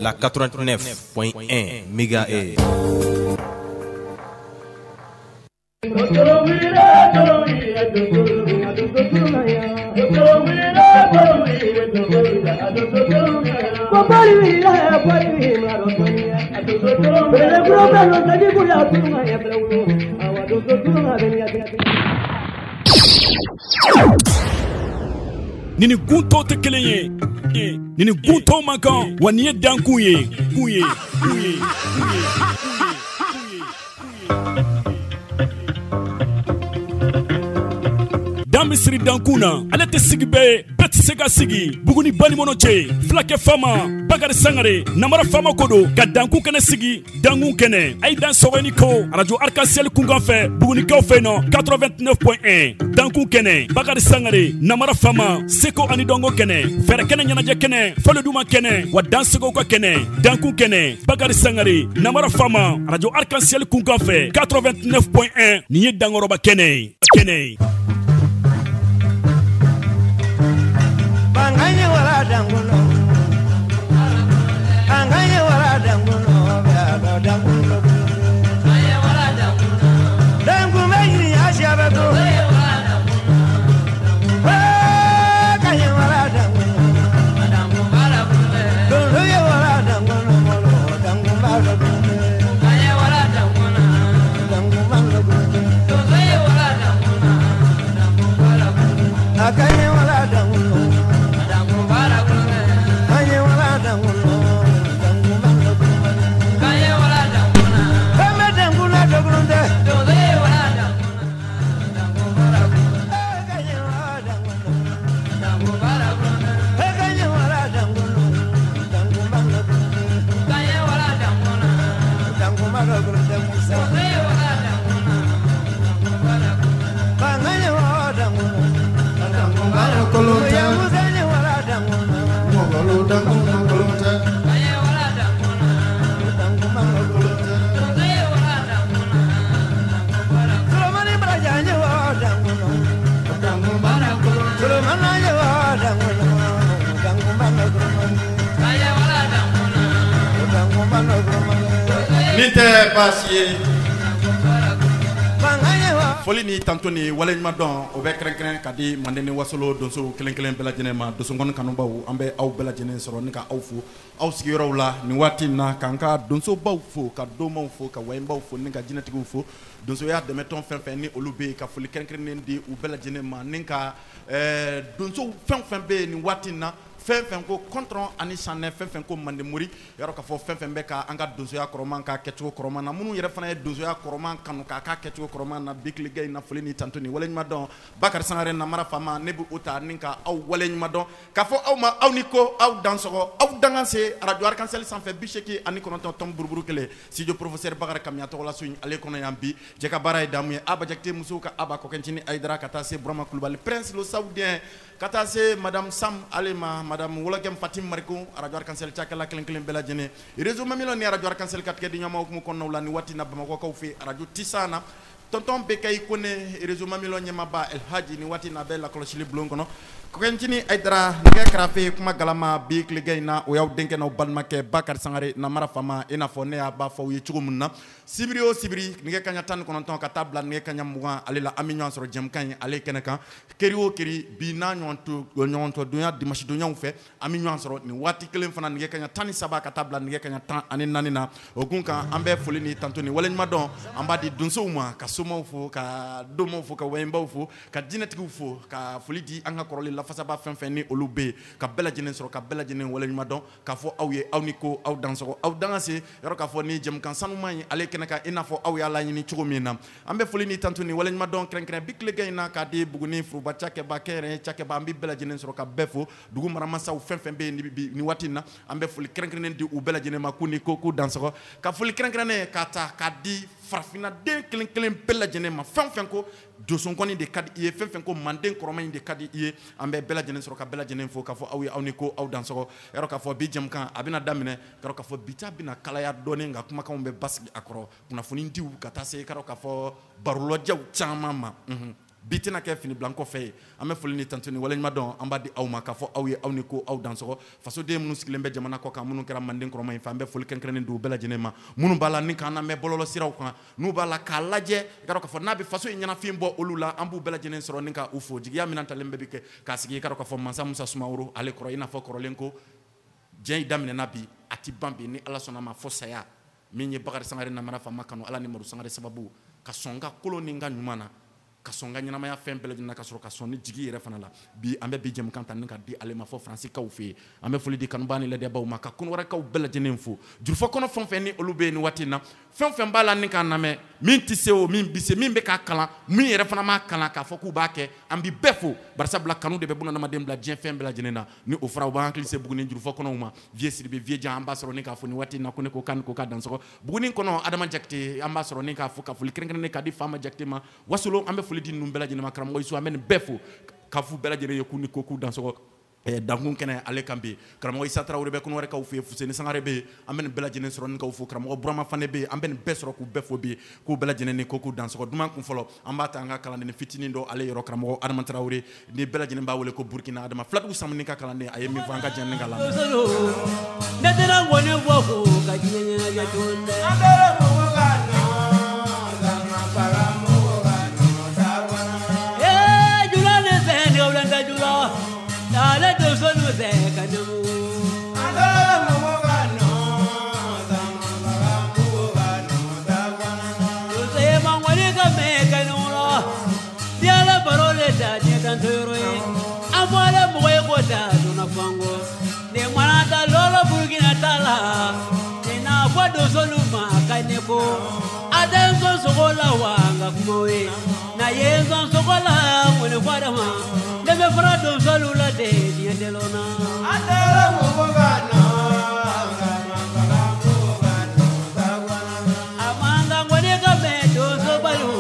la 89.1 MHz. Nini gunto te kelen ye nini gunto man kan wa ni ye dankun ye dan misiri dankun na ale tɛ sigi bɛɛ tɛ se ka sigi buguni balimono cɛ filakɛ fama Bakari Sangare namara fama ko do ka dankun kɛnɛ sigi dankun kɛnɛ a ye dan sɔgɔni ko radio Arc-en-Ciel kunkan fɛ bugunikaw fɛ nɔ 89.1 dankun kɛnɛ Bakari Sangare namara fama seko ani dɔnko kɛnɛ fɛrɛ kɛnɛ ɲɛnajɛ kɛnɛ faloduma kɛnɛ wa dansegow ka kɛnɛ dankun kɛnɛ Bakari Sangare namara fama radio Arc-en-Ciel kunkan fɛ 89.1 nin ye dankɔrɔba kɛnɛ ye. Anganye wala danguno Anganye wala danguno danguno Anganye wala danguno dangu meyi ashabato Anganye wala danguno Anganye wala danguno dangu bala bunde Anganye wala danguno dangu bala bunde Anganye wala danguno dangu bala bunde Anganye wala danguno dangu bala bunde Anganye wala danguno Nite basi foli ni tanto ni waleɲuman dɔn o bɛ kɛrɛnkɛrɛn ka di manden ni wasolo donso kelen kelen bɛɛ lajɛlen ma donsokɔni kanubaw an bɛ aw bɛɛ lajɛlen sɔrɔ ni ka aw fo aw sigiyɔrɔw la nin waati in na k'an ka donsobaw fo ka domaw fo ka wayibaw fo ni ka jinɛtigiw fo donsoya dɛmɛtɔn fɛn fɛn ni olu bɛ yen ka foli kɛrɛnkɛrɛnnen di u bɛɛ lajɛlen ma ni ka donso fɛn fɛn bɛ yen nin waati in na fɛn fɛn ko kɔntɔn ani sanɛ fɛn fɛn ko mandemori yɔrɔ k'a fɔ fɛn fɛn bɛ ka an ka donsoya kɔrɔman ka kɛcogo kɔrɔman na minnu yɛrɛ fana ye donsoya kɔrɔman kanu k'a ka kɛcogo kɔrɔman na bi tilegɛ in na foli ni tanto ni waleɲuman dɔn Bakari Sangare namara fama ne bɛ o ta ni ka aw waleɲuman dɔn k'a fɔ aw ma aw ni ko aw dansɔgɔ aw danganse radio Arc-en-Ciel sanfɛ 89.1 buruburu kelen studio professeur Bakari Kamiya tɔgɔ la so in ale kɔnɔ yan bi jɛ ka baara ye damu ye Aba Jakite musow ka Aba Kɔkɛncini Ayidara ka taa se Burama Kulubali Prince le Saoudien ka taa se madame Sam Alema madame Wologem Fatim Marikou radio Arc-en-Ciel cakɛla kelen kelen bɛɛ lajɛlen réseau mamilo ni radio Arc-en-Ciel ka tigɛ di ɲɔgɔn hukumu kɔnɔnaw la ni waati na Bamakɔkaw fɛ radio Tisana tonton Bekayi Kone réseau mamilo ɲɛmaaba El Hadji ni waati na bɛɛ lakɔlɔsili bulon kɔnɔ Kɔkɛncini Ayidara nɛgɛ kɛrɛfɛ kuma galama bi tilegɛ in na o y'aw denkɛ n'aw balimakɛ Bakari Sangare namara fama i n'a fɔ ne y'a b'a fɔ aw ye cogo min na sibiri o sibiri nɛgɛ kaɲa 19 ka taa bila nɛgɛ kaɲa 20 ale la an bɛ ɲɔgɔn sɔrɔ jɛmukan in ale kɛnɛ kan keri o keri bi n'a ɲɔgɔn to donya dimanche donyaw fɛ an bɛ ɲɔgɔn sɔrɔ nin waati kelen fana nɛgɛ kaɲa 13 ka taa bila nɛgɛ kaɲa 14 na o kun kan an bɛ foli ni tanto ni waleɲuman dɔn an b'a di donsow ma ka somaw fo ka domaw fo ka wayibaw fo ka jinɛtigiw fo ka foli di an ka kɔrɔlen lafasaba fɛn fɛn ni olu bɛ yen ka bɛɛ lajɛlen sɔrɔ ka bɛɛ lajɛlen waleɲuman dɔn k'a fɔ aw ye aw ni ko aw dansɔgɔ aw danganse yɔrɔ k'a fɔ ni jɛmukan sanuman ye ale kɛnɛ kan i n'a fɔ aw y'a laɲini cogo min na an bɛ foli ni tanto ni waleɲuman dɔn kɛrɛnkɛrɛn bi tilegɛ in na k'a di Buguni furuba cakɛba kɛyɛrɛye cakɛba an bɛ bɛɛ lajɛlen sɔrɔ ka bɛɛ fo dugu maramasaw fɛn fɛn bɛ yen ni waati in na an bɛ foli kɛrɛnkɛrɛnnen di u bɛɛ lajɛlen ma k'u ni ko k'u dansɔgɔ ka foli kɛrɛnkɛrɛnnen k'a ta k'a di farafinaden kelen kelen bɛɛ lajɛlen ma fɛn fɛn ko donsokɔni de ka di i ye fɛn fɛn ko manden kɔrɔma in de ka di i ye an bɛ bɛɛ lajɛlen sɔrɔ ka bɛɛ lajɛlen fo k'a fɔ aw ye aw ni ko aw dansɔgɔ yɔrɔ k'a fɔ bi jɛmukan a bɛna daminɛ yɔrɔ k'a fɔ bi ta bɛna kalaya dɔɔnin nka kumakanw bɛ basigi a kɔrɔ kunnafoni diw ka taa se yɔrɔ k'a fɔ barolɔjaw caman ma bitina kɛ fini blanco fɛ an bɛ foli ni tantuni waleɲuman dɔn an b'a di aw ma k'a fɔ aw ye aw ni ko aw dansɔgɔ fasoden minnu sigilen bɛ jamana kɔ kan minnu kɛra manden kɔrɔma in fɛ an bɛ foli kɛrɛnkɛrɛnnen di u bɛɛ lajɛlen ma minnu b'a la ni k'an lamɛn bɔlɔlɔ siraw kan n'u b'a la k'a lajɛ i ka dɔn k'a fɔ n'a bɛ faso in ɲɛnafin bɔ olu la an b'u bɛɛ lajɛlen sɔrɔ ni ka u fo jigiya minɛn talen bɛɛ bi kɛ k'a sigi i ka dɔn k'a fɔ mansa Musa Sumaworo ale kɔrɔ i n'a fɔ kɔrɔlen ko diɲɛ in daminɛna bi a ti ban bi ni Ala sɔnna ma fɔ saya min ye Bakari Sangare namara faama kanu Ala ni Madu Sangare sababu ka sɔn n ka kolon ni n ka ɲuman na ka sɔn n ka ɲɛnamaya fɛn bɛɛ lajɛlen na ka sɔrɔ ka sɔn ni jigi yɛrɛ fana la bi an bɛ bi jɛmukan ta ni ka di ale ma fɔ Faransi kaw fɛ yen an bɛ foli di kanubaa ni ladiyabaw ma ka kɔnɔwɛrɛkaw bɛɛ lajɛlen fo jurufɔ kɔnɔ fɛn fɛn ni olu bɛ yen ni waati in na fɛn fɛn b'a la ni k'a lamɛn min tɛ se o min bɛ se min bɛ k'a kalan min yɛrɛ fana m'a kalan k'a fɔ k'u b'a kɛ an bɛ bɛɛ fo barisabula kanu de bɛ bunadamaden bila diɲɛ fɛn bɛɛ lajɛlen na ni o fɔra u b'an hakili se Buguni jurufɔ kɔnɔw ma Vieux Sidibe Vieux Jan an b'a sɔrɔ ni k'a fɔ ni waati in na ko ne ko kan ko ka dansɔgɔ Buguni kɔnɔ Adama Jakite an b'a sɔrɔ ni k'a fɔ ka foli kɛrɛnkɛrɛnnen k'a di Fama Jakite ma Wasolo an bɛ foli di ninnu bɛɛ lajɛlen ma karamɔgɔ Isu an bɛ nin bɛɛ fo ka fu bɛɛ lajɛlen ye k'u ni ko k'u dansɔgɔ dankun kɛnɛ ale kan bi karamɔgɔ Isa Tarawele bɛ kɔnɔwɛrɛkaw fɛ yen Fuseni Sangare bɛ yen an bɛ nin bɛɛ lajɛlen sɔrɔ ni k'aw fo karamɔgɔ Burama Fane bɛ yen an bɛ nin bɛɛ sɔrɔ k'u bɛɛ fo bi k'u bɛɛ lajɛlen ni ko k'u dansɔgɔ duman kun fɔlɔ an b'a ta an ka kalanden fitinin dɔ ale yɔrɔ karamɔgɔ Adama Tarawele ni bɛɛ lajɛlen b'a wele ko Burkina Adama Filatugu Samuni ka kalanden a ye min fɔ an ka jɛn ni ka lamɛn Dale tu solo de canu. Andala mugano, tu se mangwani kame canu. Diala parole da ni tanturi. Amala muwe kota duna fango. Ne manata lolo Burkina tala. Nina kwado solo makaneko. Adengo sokola wanga kumoe. Na yengo sokola mwene kwadama. Debe frado salula de diendelona adela mugano amanga ngone kamedo sobalu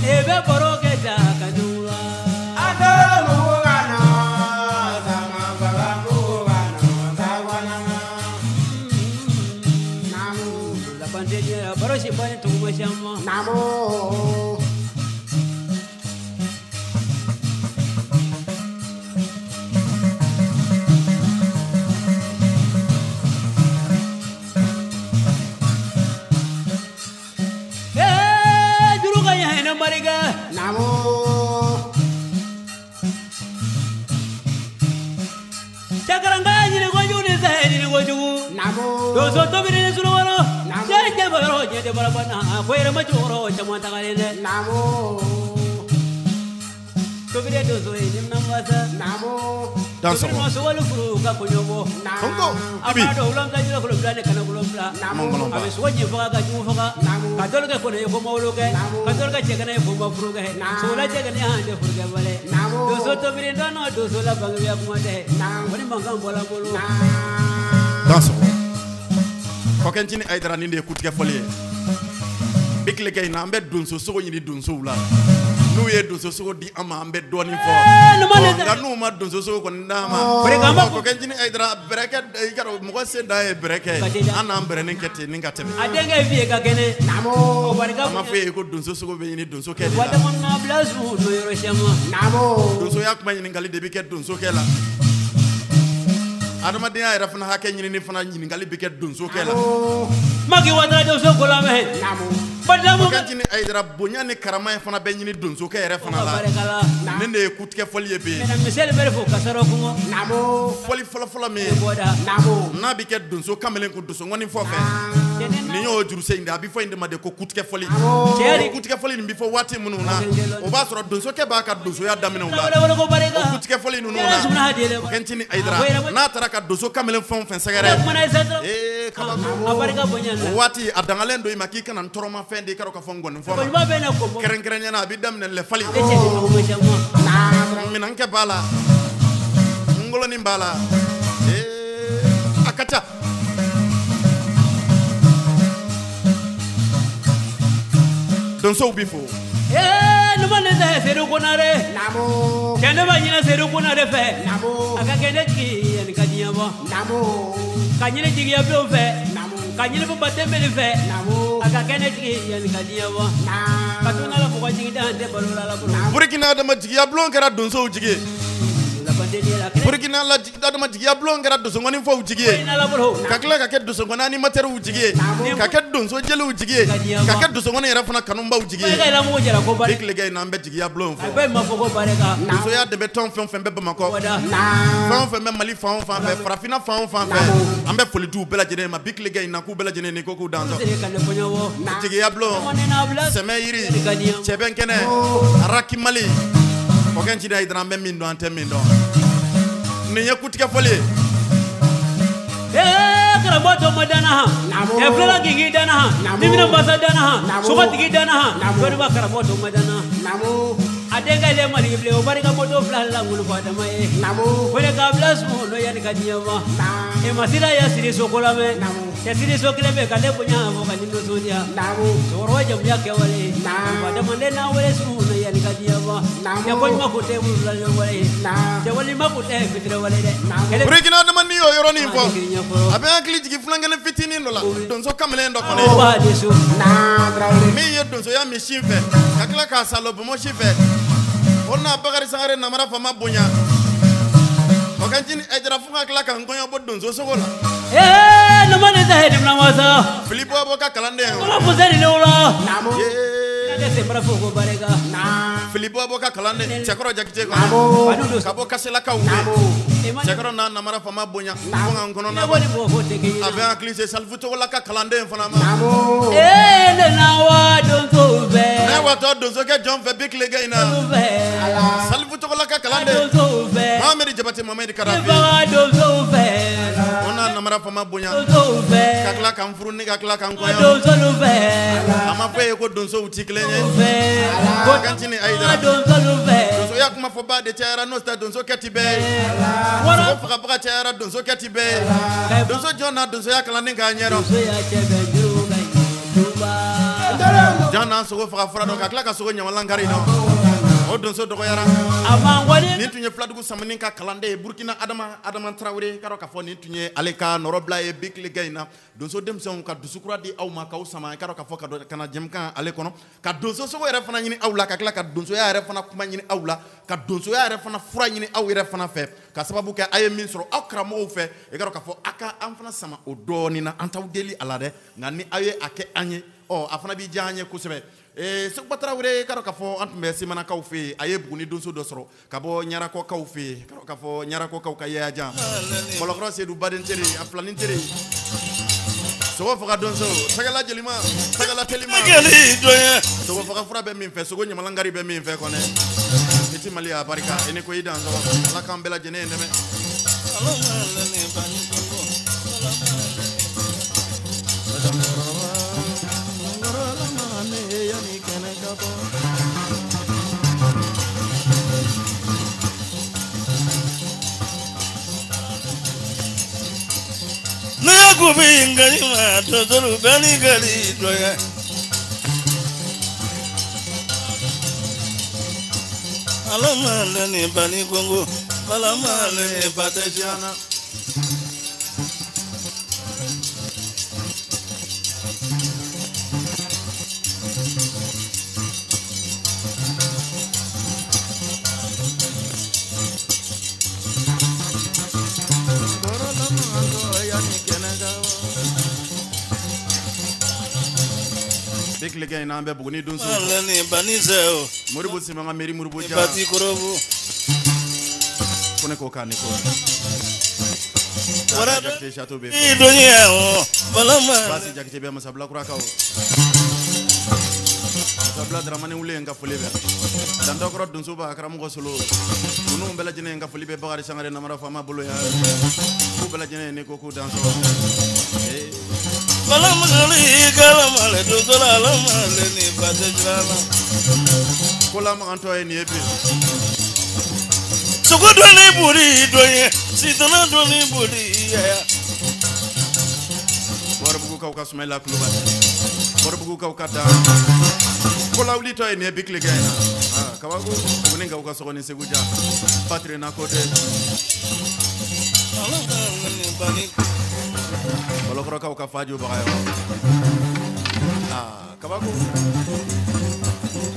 ebe boroketa kadula adela mugano namo la pandemia baroshi bani tumashama namo Namo Chakaranga ni goju ni zahiri ni goju Namo Dozo tobiri ni suruwaro Jenge baro jende barabana Kwere machoro chamanta kalele Namo Tobiri dozo ni namwasa Namo Danso Tobiri furu ka konyobo Kongo Ibi Amado ulanga jira kulubla kana kulubla Namo Abe soje foka ka jumu foka Katol ka kone ko mawluke Katol ka chekana ko mafruga he Sola chekana hande furga bale Dozo tobiri ndano dozo la bangi ya kumade Wani mangam bola bolo Danso Kokentini Aidara ninde kutige folie Bikle kay na ambe dunso sogo yini dunso wula n'u ye donso sogo di an ma an bɛ dɔɔnin fɔ nka n'u ma donso sogo kɔni d'a ma ko kɛ jini Aidara bɛrɛkɛ i ka dɔn mɔgɔ se dan ye bɛrɛkɛ an n'an bɛrɛnin kɛ ten ni ka tɛmɛ a denkɛ f'i ye ka kɛnɛ namo a ma fɔ e ye ko donso sogo bɛ ɲini donso kɛ de la watamana bila su do yɔrɔ sɛma namo donsoya kuma ɲininkali de bɛ kɛ donso kɛ la adamadenya yɛrɛ fana hakɛ ɲinini fana ɲininkali bɛ kɛ donso kɛ la maki watara donso ko lamɛn namo Kantini Aidara bonya ni karama ye fana bɛ ɲini donsokɛ yɛrɛ fana la ne de ye kutigɛ fɔli ye bi misɛli bɛ fo kasɔrɔ kungo namo fɔli fɔlɔfɔlɔ min ye namo n'a bɛ kɛ donso kamalen ko donsongɔni fɔ fɛ ni y'o juruse in de a bɛ fɔ in de ma de ko kutigɛ fɔli kutigɛ fɔli nin bɛ fɔ waati minnu na o b'a sɔrɔ donsokɛ b'a ka donsoya daminɛw la o kutigɛ fɔli ninnu na Kantini Aidara n'a taara ka donso kamalen fɛn o fɛn sɛgɛrɛ o waati a dangalen do i ma k'i kana n tɔɔrɔma fɛn de i ka dɔn ka fɔ n gɔni fɔ ma kɛrɛnkɛrɛnnenya a bɛ daminɛ lɛfali minankɛ b'a la ngolonin b'a la a ka ca donsow bi fo numan ne tɛ seedu kunna dɛ namo kɛ ne b'a ɲinɛ seedu kunna de fɛ namo a ka kɛ ne tigi yanni ka diɲɛ bɔ namo ka ɲini jigiya bulon fɛ namo ka ɲini baba tɛmɛli fɛ namo a Burkina dama jigiya blon kɛra donsow jigi Burkina la dama jigiya blon kɛra dosongɔni fɔw jigi ka tila ka kɛ dosongɔni animatɛrw jigi ka kɛ donso jeliw jigi ka kɛ dosongɔni yɛrɛ fana kanubaw jigi bi tilegɛ in na an bɛ jigiya blon fɔ donsoya de bɛ tɔn fɛn o fɛn bɛ Bamakɔ fɛn o fɛn bɛ Mali fan o fan fɛ farafinna fan o fan fɛ an bɛ foli di u bɛɛ lajɛlen ma bi tilegɛ in na k'u bɛɛ lajɛlen ni ko k'u dansɔn jigiya blon sɛmɛ yiri cɛbɛn kɛnɛ araki Mali Ogen ci day dara an bɛ min dɔn an tɛ min dɔn nin ye kutigɛ fɔli ye karamɔgɔ madana ha filala gigi dana ha dimina basa dana ha sobatigi dana ha dɔnniba karamɔgɔ madana a denkɛ le mali bilen o barika moto fila la ngulu fadama ye wele ka bila sumo no yani ka diɲɛ ma e masira ya siri sokola mɛ cɛ siri so kelen bɛ ka ne bonya fɔ ka ni nisɔndiya cɛkɔrɔba jamuya kɛwale fadama den na wele sumo no yani ka diɲɛ ma cɛ koɲuman ko tɛ wulu la wale cɛ walima ko tɛ fitiri wale dɛ Burkina dama ni y'o yɔrɔnin fɔ a bɛ hakili jigin fulankɛnin fitinin dɔ la donso kamalen dɔ kɔnɔ min ye donsoya min sin fɛ ka tila k'a salo bomo sin fɛ o na Bakari Sangare namara fama bonya o kan jini ejara fu ka tila ka nkɔɲɔ bɔ donso sogo la nama ne tɛ hɛrɛ bila wasa Filipo Abo ka kalanden wala pusɛri ne wula Filipo Abo ka kalanden cɛkɔrɔ Jakite kɔnɔ ka bɔ Kaselakaw cɛkɔrɔ na namara fama bonya fo ka nkɔnɔ na bɔ a bɛ hakili se Salifu Togola ka kalanden fana ma ne na wa donso fɛ ne watɔ donso kɛ jɔn fɛ bi tilegɛ in na Salifu Togola ka kalanden Mohamedi Jabate Mohamedi Karafi o na namara fama bonya ka tila ka n furu ni ka tila ka n kɔɲɔ a ma fɔ e ye ko donsow ti kelen ye Kantini Ayidara donsoya kuma fɔ ba de cayara n'o tɛ donso kɛ ti bɛɛ ye sogo fagabaga cayara donso kɛ ti bɛɛ ye donso jɔn na donsoya kalanni k'a ɲɛdɔn jɔn na sogo faga fura dɔn ka tila ka sogo ɲamalankari dɔn o donso dɔgɔyara nin tun ye Filadugu Samani ka kalanden ye Burkina Adama Traoré k'a dɔn k'a fɔ nin tun ye ale ka nɔrɔbila ye bi tilegɛ in na donso denmisɛnw ka dusukura di aw ma k'aw sama k'a dɔn k'a fɔ ka na jɛmukan ale kɔnɔ ka donso sogo yɛrɛ fana ɲini aw la ka tila ka donsoya yɛrɛ fana kuma ɲini aw la ka donsoya yɛrɛ fana fura ɲini aw yɛrɛ fana fɛ ka sababu kɛ a ye min sɔrɔ aw karamɔgɔw fɛ i k'a dɔn k'a fɔ a ka an fana sama o dɔɔnin na an t'aw deli a la dɛ nka ni aw ye a kɛ an ye a fana b'i diya an ye kosɛbɛ Seguba Traoré k'a dɔn k'a fɔ an tun bɛ Semanakaw fɛ yen a ye Buguni donso dɔ sɔrɔ ka bɔ Ɲarakɔkaw fɛ yen k'a fɔ Ɲarakɔkaw ka yayajan Mɔlɔkɔrɔ Seydou Baden tere a filanin tere sogo faga donso sagala jelima sagala telima sogo faga fura bɛ min fɛ sogo ɲamalankari bɛ min fɛ kɔnɛ iti Mali a barika i ni ko i dan sɔrɔ Ala k'an bɛɛ lajɛlen ye dɛmɛ Nagubi ngalima tozuru bani gali doya Alama ni bani Congo balama ni patejana Tilegɛ in na an bɛ Buguni donso ni bani zeo Moribo Simanga Meri Moribo Ja bati korobu ko ne ko ka ne ko wara Jakite Chateau be donya o balama basi Jakite be masabla kura kaw masabla Dramane wule nga foli be dan dokoro donso ba karamɔgɔ solo unu bɛɛ lajɛlen nga foli be Bakari Sangare namara fama bolo ya ku bɛɛ lajɛlen ne ko ku dan so balama gali galama le dozola lama le ni patejana kola ma anto e ni ebi Sugo doni buri doye sitana doni buri ya Borbugu kaw ka Sumaila Kluba Borbugu kaw ka da kola wuli to e ni ebi tilegɛ in na kawago ko ne nga ka sogoni seguja patre na kote alama ni bani Mɔlɔkɔrɔkaw ka fajo bagayo kabako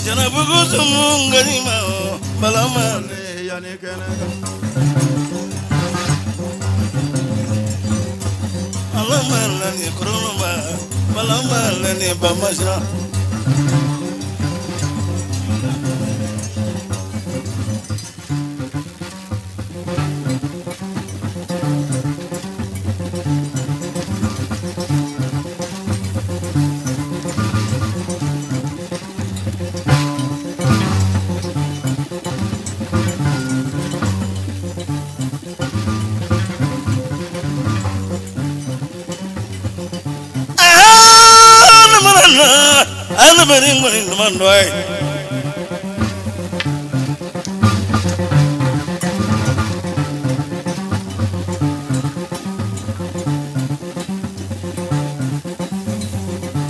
jana bugu sumunga ni ma balama yani kana alama ni koroma balama ni bamasha ana bari ngoni mandoi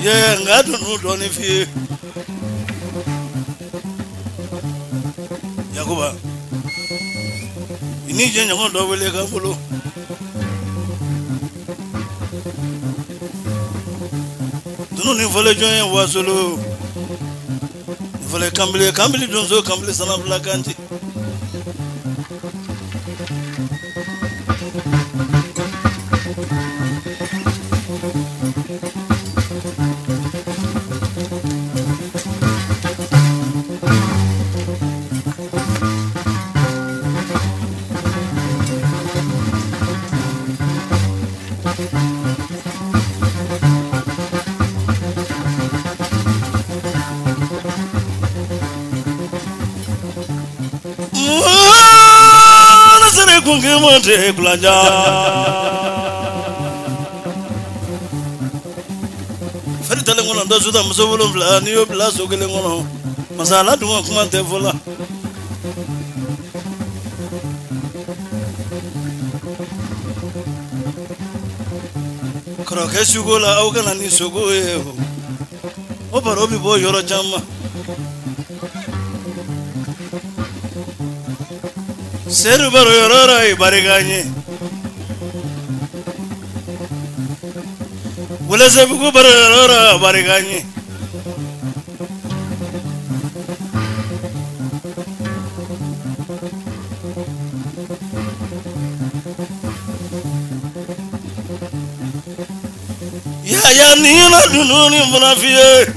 ye ngadu nu doni fi yakuba ini je nyango do wele ka bulu ni vole joye wasolo ni vole kambili donzo kambili sana blakanti Monte Kulanja Feri tele ngono ndo suda musowolo vla ni yo bla so gele ngono masala dunga kuma te vola kro ke sugola au kana ni sogo e o paro bi bo yoro chama seru baro yorora I bariganye wala sabugo baro yorora bariganye ya ni na dununi mnafie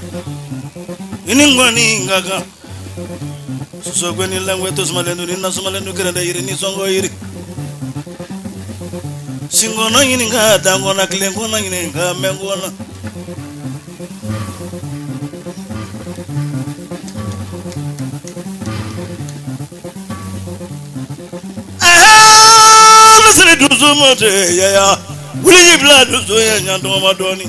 iningwani ngaga so gweni langwe to smalenu ni nasmalenu kerenda yiri ni songo yiri singona yini nga dangona klengona yini nga mengona nasere duzo mote ya wuli bla duzo ya nyando madoni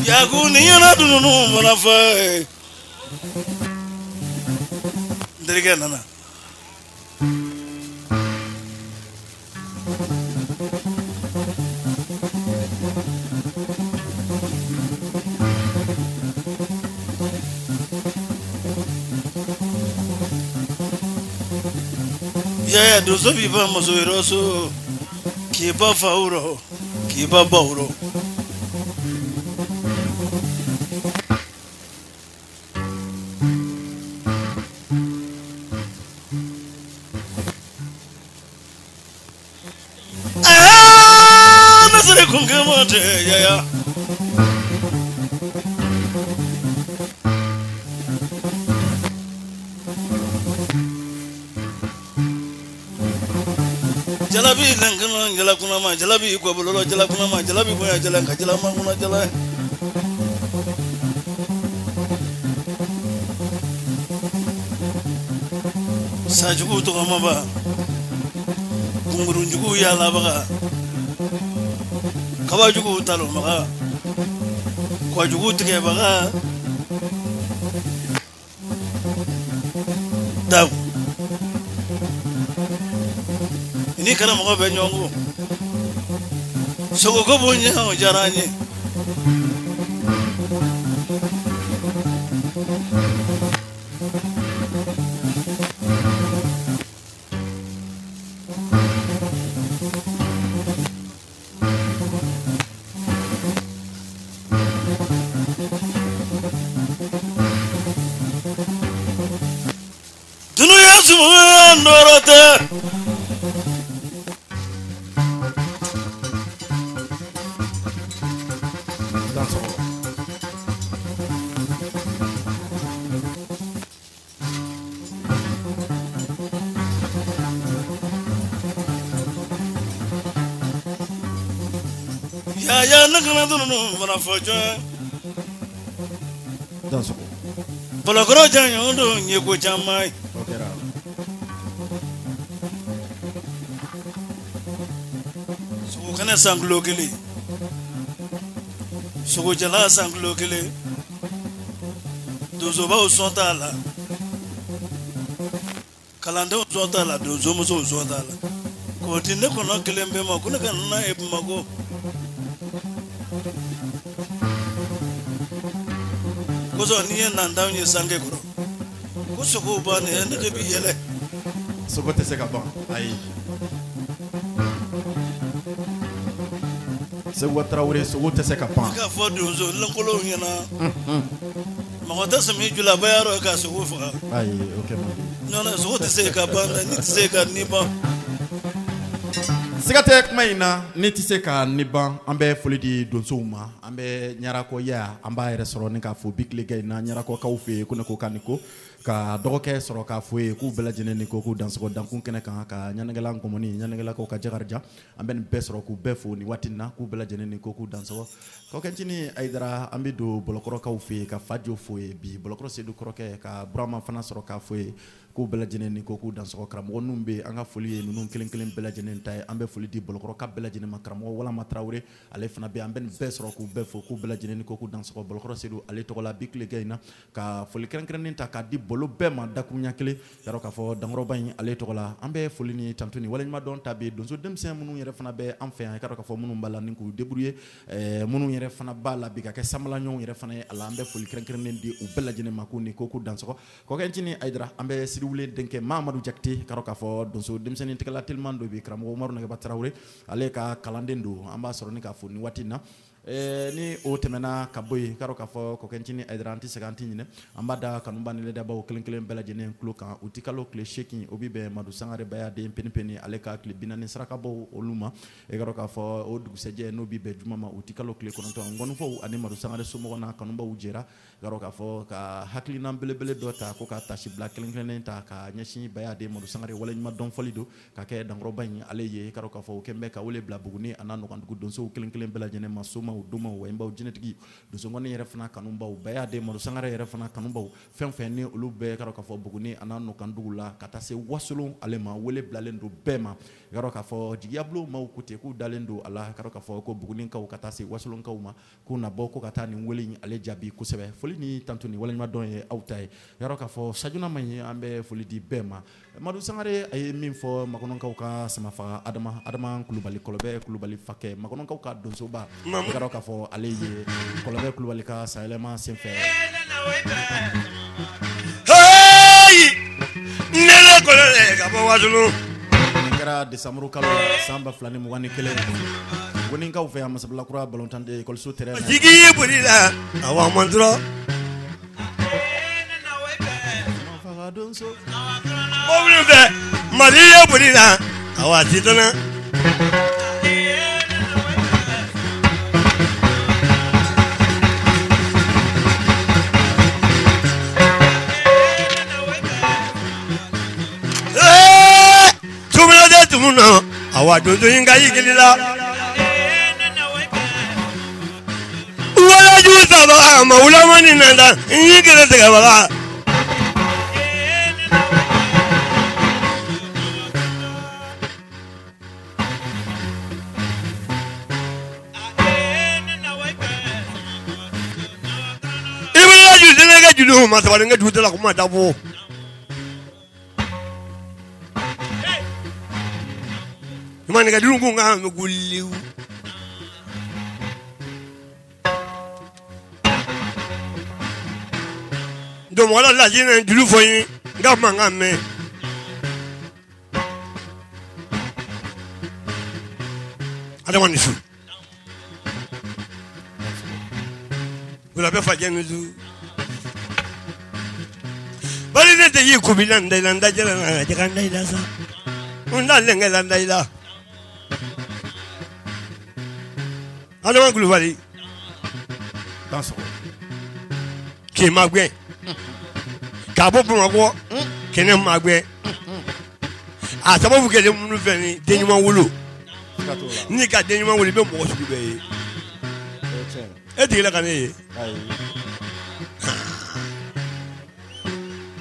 Yaguni yana dununu manafa ndiriga nana ya dozo viva mazoeroso kiba fauro kiba bauro nasere kungemote ya jalabi langana jalakuna ma jalabi ko bololo jalakuna ma jalabi boya jalanka jalama kuna jala sajugu to maba kungurunjugu ya labaga kawajugu talo maga kwajugu tike baga da ini kana mo be nyongo sogo ko bonya o jaranye dunu yesu ndorote ya nakana dunu wana fojo danso polo koro janyo ndo nyeko jamai okera suko kana sanglo kele suko jala sanglo kele dozo ba usonta la kalando usonta la dozo mo usonta la ko tinne kono kele mbe ma kuna kana e mago kozo niye nanda nye sange kuro koso ko ba ne ne de bi yele sogo te se ka ban ayi se Traoré sogo te se ka ban ka fo dozo lankolo nyana ma ta sami jula bayaro ka sogo fa ayi okay man non non sogo te se ka ban ni te se ka ni ba sigate kuma ina ni ti se ka ni ban an bɛ foli di donsow ma an bɛ ɲarako ya an b'a yɛrɛ sɔrɔ ni k'a fɔ bikile kɛ na ɲarako kaw fɛ yen ko ne ko ka ni ko ka dɔgɔkɛ sɔrɔ k'a fɔ ye k'u bɛɛ lajɛlen ni ko k'u dansɔgɔ dankun kɛnɛ kan ka ɲanagɛla nkɔmɔni ɲanagɛlakaw ka jakarija an bɛ nin bɛɛ sɔrɔ k'u bɛɛ fo ni waati na k'u bɛɛ lajɛlen ni ko k'u dansɔgɔ kɔkɛncini Ayidara an bɛ don bɔlɔkɔrɔkaw fɛ yen ka Fajo fo ye bi bɔlɔkɔrɔ Sedu kɔrɔkɛ ka Burama fana sɔrɔ k'a fɔ ye k'u bɛɛ lajɛlen ni ko k'u dansɔgɔ karamɔgɔ ninnu bɛ an ka foli ye ninnu kelen kelen bɛɛ lajɛlen ta ye an bɛ foli di bɔlɔkɔrɔka bɛɛ lajɛlen ma karamɔgɔ Walama Traoré ale fana bɛ an bɛ nin bɛɛ sɔrɔ k'u bɛɛ fo k'u bɛɛ lajɛlen ni ko k'u dansɔgɔ bɔlɔkɔrɔ Sedu ale tɔgɔ la bi tile kɛ in na ka foli kɛrɛnkɛrɛnnen ta k'a di bolo bɛɛ ma dakuruɲa kelen yarɔ k'a fɔ dankɔrɔba in ale tɔgɔ la an bɛ foli ni tanto ni waleɲuman dɔn ta bɛ donso denmisɛn minnu yɛrɛ fana bɛ an fɛ yan i ka dɔn k'a fɔ minnu b'a la ni k'u débrouiller minnu yɛrɛ fana b'a la bi ka kɛ samalaɲɔgɔnw yɛrɛ fana ye a la an bɛ foli kɛrɛnkɛrɛnnen di u bɛɛ lajɛlen ma k'u ni ko k'u dansɔgɔ kɔkɛncini Ayidara an bɛ Siriwule denkɛ Mahamadu Jakite ka dɔn k'a fɔ donso denmisɛnnin tigɛla teliman dɔ bɛ karamɔgɔ Umaru Nɛgɛba Traoré ale ka kalanden don an b'a sɔrɔ ni k'a fɔ ni waati in na ni o tɛmɛna ka bɔ yen i ka dɔn k'a fɔ kɔkɛncini Ayidara an tɛ segin an tɛ ɲinɛ an b'a da kanuba ni ladabaw kelen kelen bɛɛ lajɛlen tulo kan u ti kalo tile 8 o bɛ bɛn Madu Sangare Bayaden penipeni ale ka tile 40 sarakabɔ olu ma i ka dɔn k'a fɔ o dugusɛjɛ n'o bɛ bɛn juma ma u ti kalo tile 9 ngɔnifɔw ani Madu Sangare somɔgɔw n'a kanubaw jɛra i ka dɔn k'a fɔ ka hakilina belebele dɔ ta ko ka tasi bila kelen kelen ta ka ɲɛsin Bayaden Madu Sangare waleɲuman dɔn fɔli don ka kɛ dankɔrɔba in ale ye i ka dɔn k'a fɔ o kɛn bɛ ka wele bila Buguni a n'a nɔgɔndugu donsow kelen kelen bɛɛ lajɛlen ma somaw domaw wɛnbaw jinɛtigi donsongɔni yɛrɛ fana kanubaw Bayaden Madu Sangare yɛrɛ fana kanubaw fɛn fɛn ni olu bɛɛ ka dɔn k'a fɔ Buguni a n'a nɔgɔndugu la ka taa se Wasolon ale ma wele bilalen don bɛɛ ma i ka dɔn k'a fɔ Jigiyabulo maaw ko ten k'u dalen don a la i ka dɔn k'a fɔ ko Bugunikaw ka taa se Wasolonkaw ma k'u na bɔ ko ka taa nin wele in ale jaabi kosɛbɛ foli ni tanto ni waleɲuman dɔn ye aw ta ye i ka dɔn k'a fɔ sajuna man ye an bɛ foli di bɛɛ ma Madu Sangare a ye min fɔ Makɔnɔnkaw ka samafaga Adama Kulubali Kɔlɔbɛ Kulubali fakɛ Makɔnɔnkaw ka donsoba i ka dɔn k'a fɔ ale ye Kɔlɔbɛ Kulubali ka sayɛlɛma senfɛ nele kɔlɔlɛ ka bɔ Wasolon kɛra décembre kalo san 2021 Bugunikaw fɛ yan Masabulakura balontan de école terrain jigi boli la awa mantro mobili fɛ Maliye boli la awa titana tumuno awa dodo inga yigilila wala juza ba maula mani nanda yigile daga bala ibala juza ga julu ma tabaringa dudala kuma dabo man ga dun ko nga gulliw do mo la jina dulu foyin ga manga me adama ni su wala be fa jenu du bali ne te yi kubila ndai jela na jaka ndai la sa unda lenga la ndai la adama gulu bali dans ki magbe ka bo bu mago kene magbe a sababu ke de munu feni denyuma wulu ni ka denyuma wulu be mo su be e digila kan e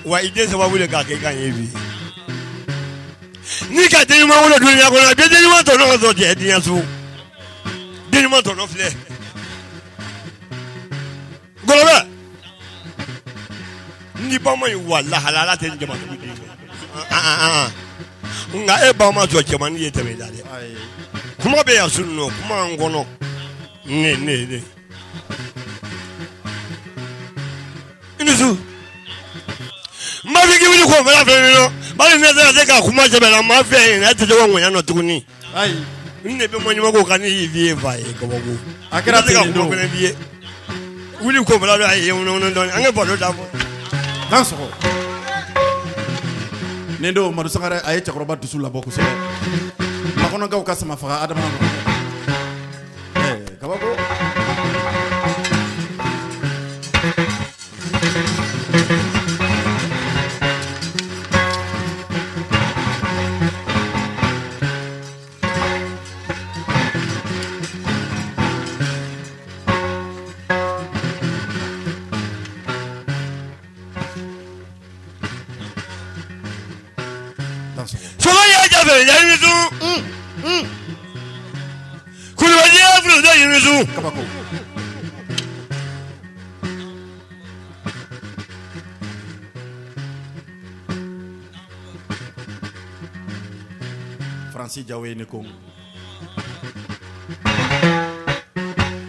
wa ide sababu le ka ke kan e bi ni ka denyuma wulu dunya ko na be denyuma to no so je dinya su denyuma to no fle goloba ni ba mai walla halala ta jama kudi nga e ba ma zo jama ni yete me dale kuma be ya sunno kuma ngono ne inisu ma fi gibi ko mala fe no ba ni ne za ka kuma je bela ma fe na te jo won ya no tukuni ai ne be mo ni ma ko kan yi vie va e ko go akira te no ko ne vie wuli ko mala ai no don anga bodo da dans ko nendo Madu Sangare aye cakoroba dusu la bokku sebe makono gaw ka sama faga adama kabako solo ya jabe ya yimisu kulubadi afro da yimisu kabako Francis Jawe ne ko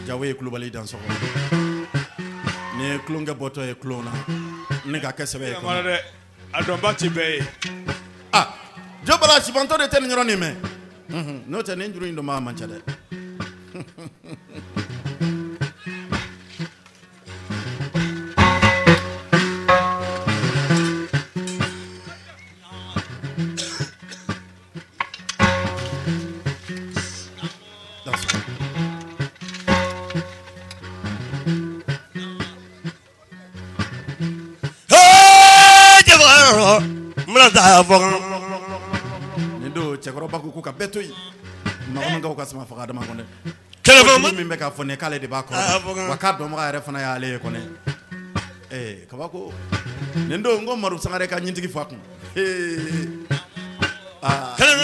Jawe kulubali dans son ne klonga boto e klona ne ga kesebe ko adomba tibe ah jobala sibanto de ten nyoro ni me no ten njuru ndo ma manchade Nindo chekoroba ku ka betoyi makono ngaw ka sama faga dama konde telefon mi mbeka fone kale de ba ko waka do ma refana ya le ko ne kabako nendo ngo Madu Sangare ka nyintigi fakun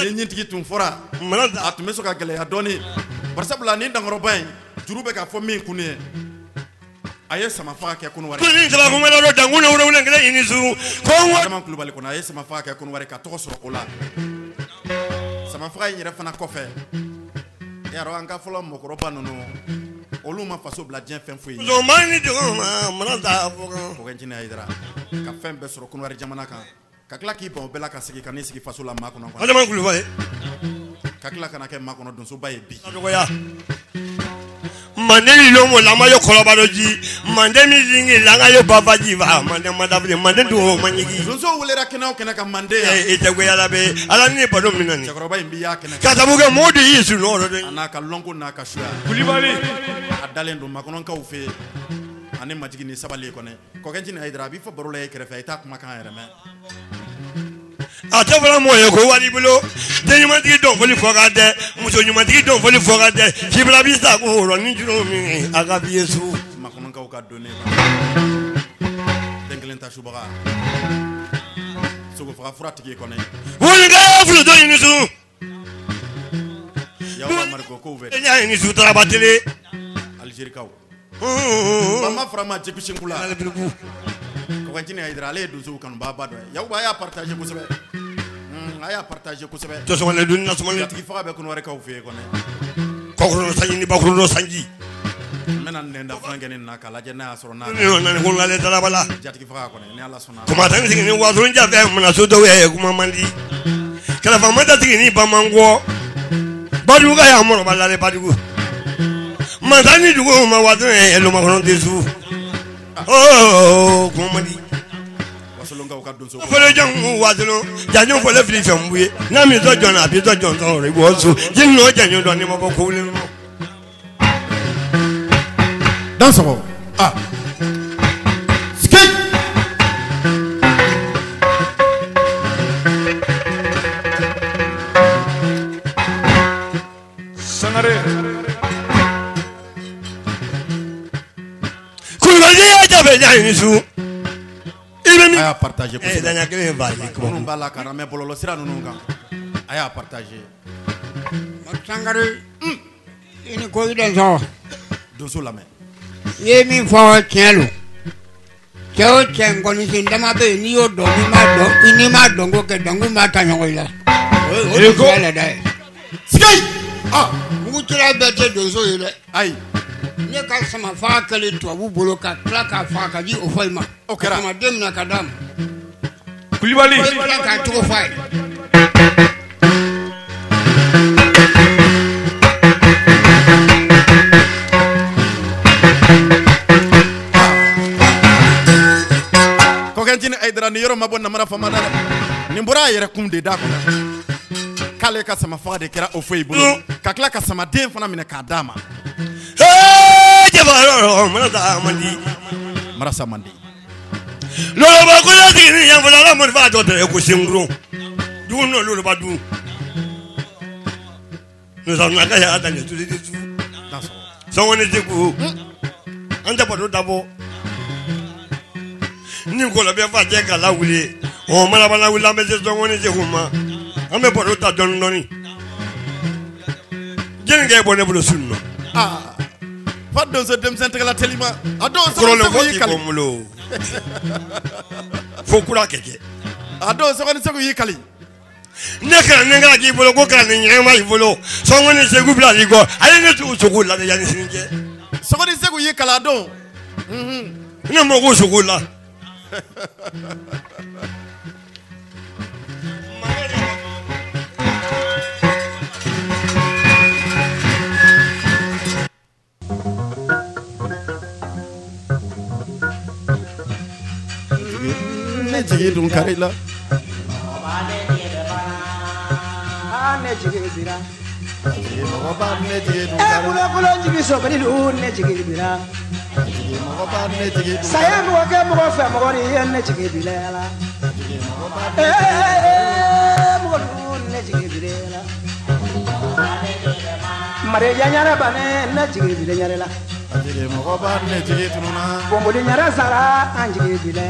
ni nyintigi tum fora atume so ka gele ya doni barsabla ni dangoro bain jurube ka fo min kunie aye sama faga ke kunu wari ni saba ko mala do danguna wona ngela inisu ko dama kulubali ko na aye sama faga ke kunu wari ka to so ola sama faga yire fana kofe yaro anga folo mokoroba nono oluma faso bla dien fen fuyi zo mani do mala da fo ko genjina aidara ka fen be soro kunu wari jamana kan ka kila ki bon bela ka sigi kan sigi faso la makono ko adama kulu vale ka kila kana ke makono don so baye bi do ya mandeli lo mo la ma yo koloba do ji mandemi zingi la nga yo baba ji va mande madabli mande do manyigi don so wulera kena kena ka mande e te gwe ala be ala ni bado minani chakoroba imbi ya kena ka tabuga modi yisu no do anaka longo na ka shua kulibali adalen do makono ka ufe ane majigi ni sabale ko ne ko genjina aidara bi fo barola e krefe ita kuma kan reme ate fana mo ye ko wari bulo de nyumantigi don foli fogade muso nyumantigi don foli fogade kibla bisa ko ro ni juro mi aga bi yesu makono ka donné denglen ta shubaga sogo faga furatigi ko ne woni ga fulu do inisu yawa marko ko ve nya inisu trabatele Algérie kaw mama frama jeku shinkula ko genjina aidara le do so kan baba do yawa ya partager ko sebe a y'a partager kosɛbɛ to so le dun na so le tigi faga bɛ kun wɛrɛ kaw fe kɔnɔ kokoro sanji ni bakuru sanji mena nenda frangeni na kala je na sɔrɔ na ni ko ngale dala bala jatigi faga kɔnɔ ni ala sɔnna kuma tan ni wazo nja be muna so do ye kuma mandi kala fa mata tigi ni bamango badu ga ya mo bala le badu manzani dugo ma wazo e lo ma kono desu oh kuma mandi wasolonga o ka donso fele jangu wazo jangu ko le fili fambuye na mi to jona bi to jon so re bo so jinno jangu do ni mo ko ko le no dans sɔgɔ skate Sangare kulubali ya jabe jani su ibe mi a y'a partager kosɛbɛ danya kelen ba minnu b'a la ka na mɛ bɔlɔlɔ sira ninnu kan a y'a partager Sangare ini ko ida so donso lamɛn ye min fɔ tiɲɛ lo cɛ o cɛ nkɔnisin dama bɛ yen n'i y'o dɔn n'i ma dɔn ko kɛ dɔnkun b'a ta ɲɔgɔn la o de tiɲɛ la dɛ skate mugutila bɛɛ tɛ donso ye dɛ ayi ne ka sama faga kɛlen tubabu bolo ka tila k'a faga ka di o fɔ i ma O kɛra. sama den minɛ ka d'a ma Kulibali o tila k'a cogo fɔ a ye kɔkɛntini ayidara ni yɔrɔ ma bɔ namara fama da dɛ nin bɔra a yɛrɛ kun de da kɔnɔ k'ale ka sama faga de kɛra o foyi bolo ka tila ka sama den fana minɛ k'a d'a ma jabaro mana ta mandi marasa man di lo ba ko la tigi ni yan fala la mo fa to tere ko singro du no lo ba du no sa na ka ya ta ne tu tu dans sɔgɔ so woni te ko anta pa do dabo ni ko la be fa je ka la wuli o mala bala wuli me je so woni je ko ma ame pa do ta don noni jeni ge bo ne bu sunno fa donso denmisɛn tɛgɛla telima a don ko le sɔgɔni ko segu y'i ti kali ko mulo fo kura keke a don sɔgɔni segu y'i kali ne kana ne ka k'i bolo ko kana ne ɲɛma i bolo sɔngɔ ni segu bila i kɔ ale ne t'u sogo la de yanni sini cɛ sɔgɔni segu y'i kali a don ne ma ko sogo la ne jigi dun kari la ne jigi bira mɔgɔ b'a ne jigi dun e kari kulo kulo jigi sobiri lu ne jigi bira mɔgɔ b'a ne jigi dun saya mɔgɔ kɛ mɔgɔ fɛ mɔgɔ ni ye ne jigi bila la mɔgɔ lu ne jigi bila la mare janyara bane ne jigi bila nyare la mɔgɔ b'a ne jigi tununa bomboli nyara sara an jigi bila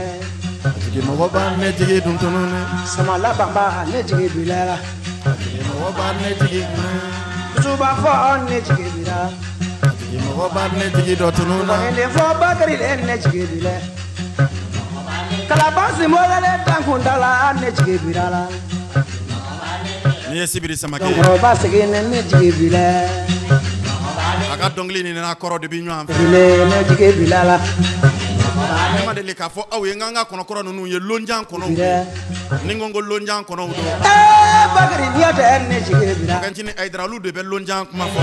mɔgɔ b'a ne jigi dun tununa sama labamba ne jigi bila la mɔgɔ b'a ne jigi suba fɔ ne jigi bila mɔgɔ b'a ne jigi dɔ tununa ne fɔ bakari le ne jigi bila kalabasi mɔlele tankundala ne jigi bila la n'i ye sibiri samakɛ ba segin ne jigi bila a ka dɔnkili ni n'a kɔrɔ de bɛ ɲɔgɔn fɛ ne jigi bila la ne ma deli k'a fɔ aw ye n ka kɔnɔkɔrɔ ninnu ye lonjan kɔnɔw ni n ko ko lonjan kɔnɔw don bakari diya tɛ ne jigi bila kɔkɛntini ayidara olu de bɛ lonjan kuma fɔ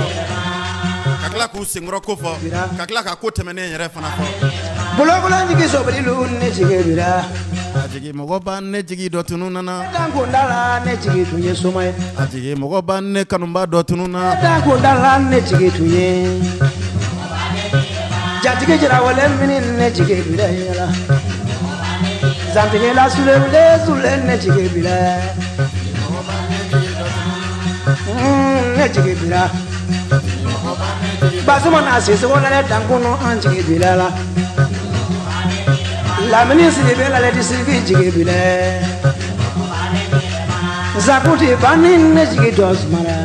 ka tila k'u senkɔrɔ ko fɔ ka tila ka ko tɛmɛnen yɛrɛ fana fɔ bolokolo jigi sobiri lu ne jigi bila a jigi mɔgɔ b'a ne jigi dɔ tununana tankundala ne jigi tun ye soma ye a jigi mɔgɔ b'a ne kanuba dɔ tununa tankundala ne jigi tun ye jatigi jirawale mini ne jigi bila yala zantigila sule ne jigi bila ne jigi bila basuma na sisigo la ne tankunu an jigi bila la lamini siri bɛ la di sirigi jigi bila zakuti bani ne jigi dɔ sumala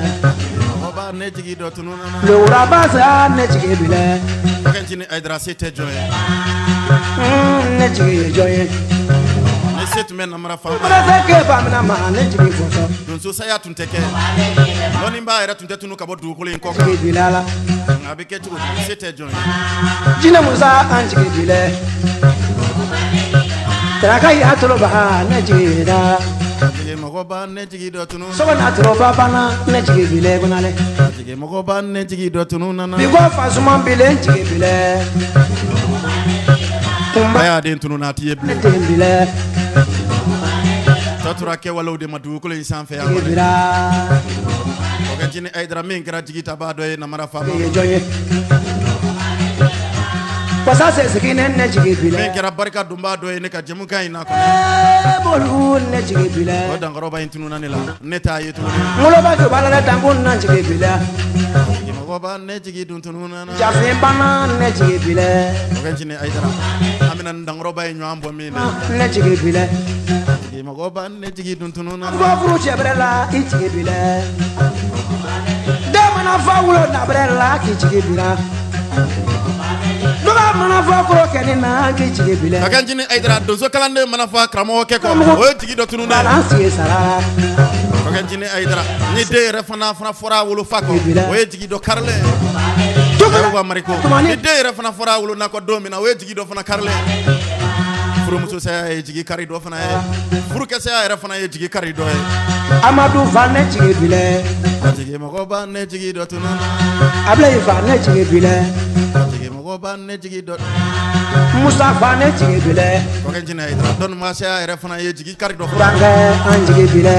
mɔgɔ b'a ne jigi dɔ tununana lowura basa ne jigi bila kɔkɛntini ayidara se tɛ jɔn ye ne jigi ye jɔn ye ni se se tun bɛ namara faama Bara ke bamna ma ne jigi foso donso saya tun tɛ kɛ dɔnni b'a yɛrɛ tun tɛ tunu ka bɔ dugukolo in kɔ jigi kan bilala a bɛ kɛ cogo di se tɛ jɔn ye Jina Musa an jigi bile Traka ya tolo ba ne jigi da jigi mɔgɔ b'a ne jigi dɔ tunu So na tolo ba bana ne jigi bile gunale jigi mɔgɔ b'a ne jigi dɔ tunu nana Bi ko fasuma bile jigi bile a Kumba y'a den tunu n'a ti ye ne bilen bile tɔ tora kɛwalew de ma dugukolo in sanfɛ yan jigi kɔni bila o kɛ jini ayidara min kɛra jigi tabaa dɔ ye namara faama ye jonye Pasa se sikine ne jigi bile min kɛra barika dunbaa dɔ ye ne ka jɛmukan in na kɔnɔ Bolu ne jigi bile o dankɔrɔba in tununa ne la ne t'a ye tuguni Ngolo ba jobala le tangun na jigi bile jigi mɔgɔ b'a ne jigi dun tunu nana Jafi bana ne jigi bile o kɛ jini ayidara an bɛna nin dankɔrɔba in ɲɔgɔn bɔ min na ne jigi bile jigi mɔgɔ b'a ne jigi dun tunu nana Gofuru chebrela I jigi bile Demana fa wulo na brela ki jigi bila Duga mana fa kuro kenina ki jigi bile a kɛ jini ayidara donso kalanden mana fɔ karamɔgɔ kɛ kɔ o ye jigi dɔ tunu ne Balance ye sara o kɛ jini ayidara ni den yɛrɛ fana fɔra a wolo fa kɔ o ye jigi dɔ karilen Ayuba Mariko ni den yɛrɛ fana fɔra a wolo nakɔ don min na o ye jigi dɔ fana karilen furumuso saya ye jigi kari dɔ fana ye furukɛ saya yɛrɛ fana ye jigi kari dɔ ye Amadou va ne jigi bile a jigi mɔgɔ b'a ne jigi dɔ tunu Ablay va ne jigi bile a jigi mɔgɔ b'a ne jigi dɔ Musa va ne jigi bile o kɛ jini ayidara dɔnni ma saya yɛrɛ fana ye jigi kari dɔ fana Bange an jigi bile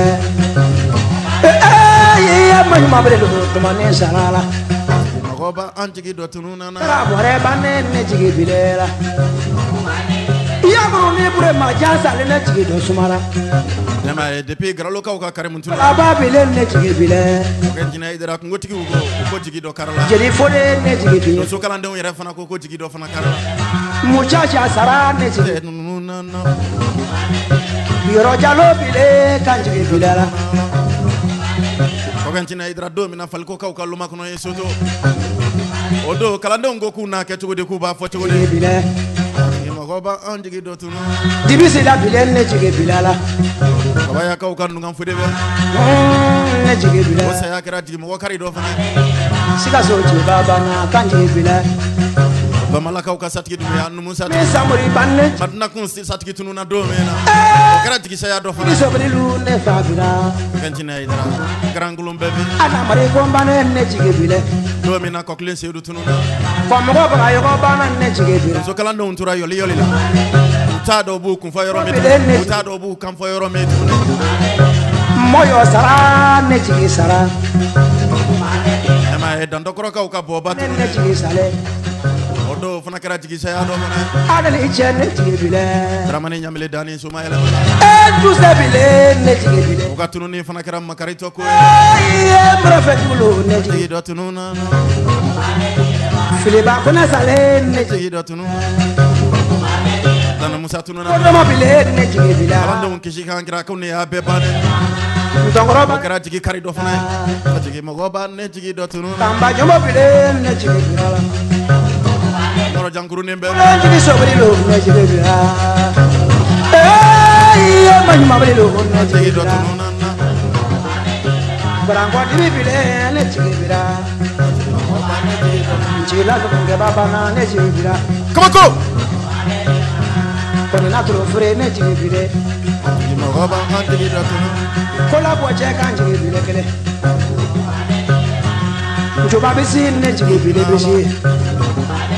Ye ma bile do tumane sarala mɔgɔ b'a an jigi dɔ tunu nana Tara bore bane ne jigi bile la Yamuru ni bure ma jansa le ne jigi do sumara ne ma ye depuis garalokaw ka kari mun tunu Aba bile ne jigi bile o kɛ jini ayidara kungotigiw ko jigi dɔ kari la Jeli fode ne jigi bile donso kalandenw yɛrɛ fana ko jigi dɔ fana kari la Muchacha sara ne jigi nunu nana Yoro jalo bile kan jigi bile la o kɛ jini ayidara don min na falikokaw ka loma kɔnɔ ye soto o don kalandenw ko k'u n'a kɛ cogo di k'u b'a fɔ cogo jigi di bile mɔgɔ b'a an jigi dɔ tunu Dibisi da bile ne jigi bile la kabayakaw ka nugan fode bɛ Ne jigi bile o saya kɛra jigi mɔgɔ kari dɔ fana Sika so je baba na kan jigi bile bamalakaw ka satigi dumuya numu Me satigi samuri banne madina kun satigi tununa don min na o kɛra jigi saya dɔ fana Biso brilu ne fa bira fɛn jini ayidara garankolon bɛɛ bi Ana mari ko bane ne jigi bile don min na kɔkilen seedu tununa Ko mo ko ba yo bana ne jigi bile donso kalandenw tora yɔli yɔli la u t'a dɔw b'u kunfɔ yɔrɔ min tuguni u t'a dɔw b'u kanfɔ yɔrɔ min tuguni Moyo sara ne jigi sara ɛ ma ye dandɔkɔrɔkaw ka bɔba Ne tuguni jigi sale o don fana kɛra jigi saya dɔ fana Adali che ne jigi bile daramani ɲamile dani soma yɛlɛmana Tout se bile ne jigi bile u ka tununi fana kɛra makari tɔ ko ye Ye mrefe kulo ne jigi jigi dɔ tunu na Filiba kone sale ne jigi jigi dɔ tunu dana musa tunu na Kodomo bile ne jigi bile kalandenw kisi kan kira ko ne y'a bɛɛ bannen Ntongoro o ba kɛra jigi kari dɔ fana ye a jigi mɔgɔ b'a ne jigi dɔ tunu na Tamba jomo bile ne jigi bile yɔrɔ jankurunin bɛɛ Ne jigi sobri lo ne jigi bile Ye manyuma bile lo ne jigi jigi dɔ bile tunu na Brango dibi bile ne jigi bile Njila lukunge baba na ne jigi bile kabako Kone na turo fure ne jigi bile jigi mɔgɔ b'a an jigi dɔ tunu Kola boche kan jigi bile kele Njoba bisi ne jigi bile bisi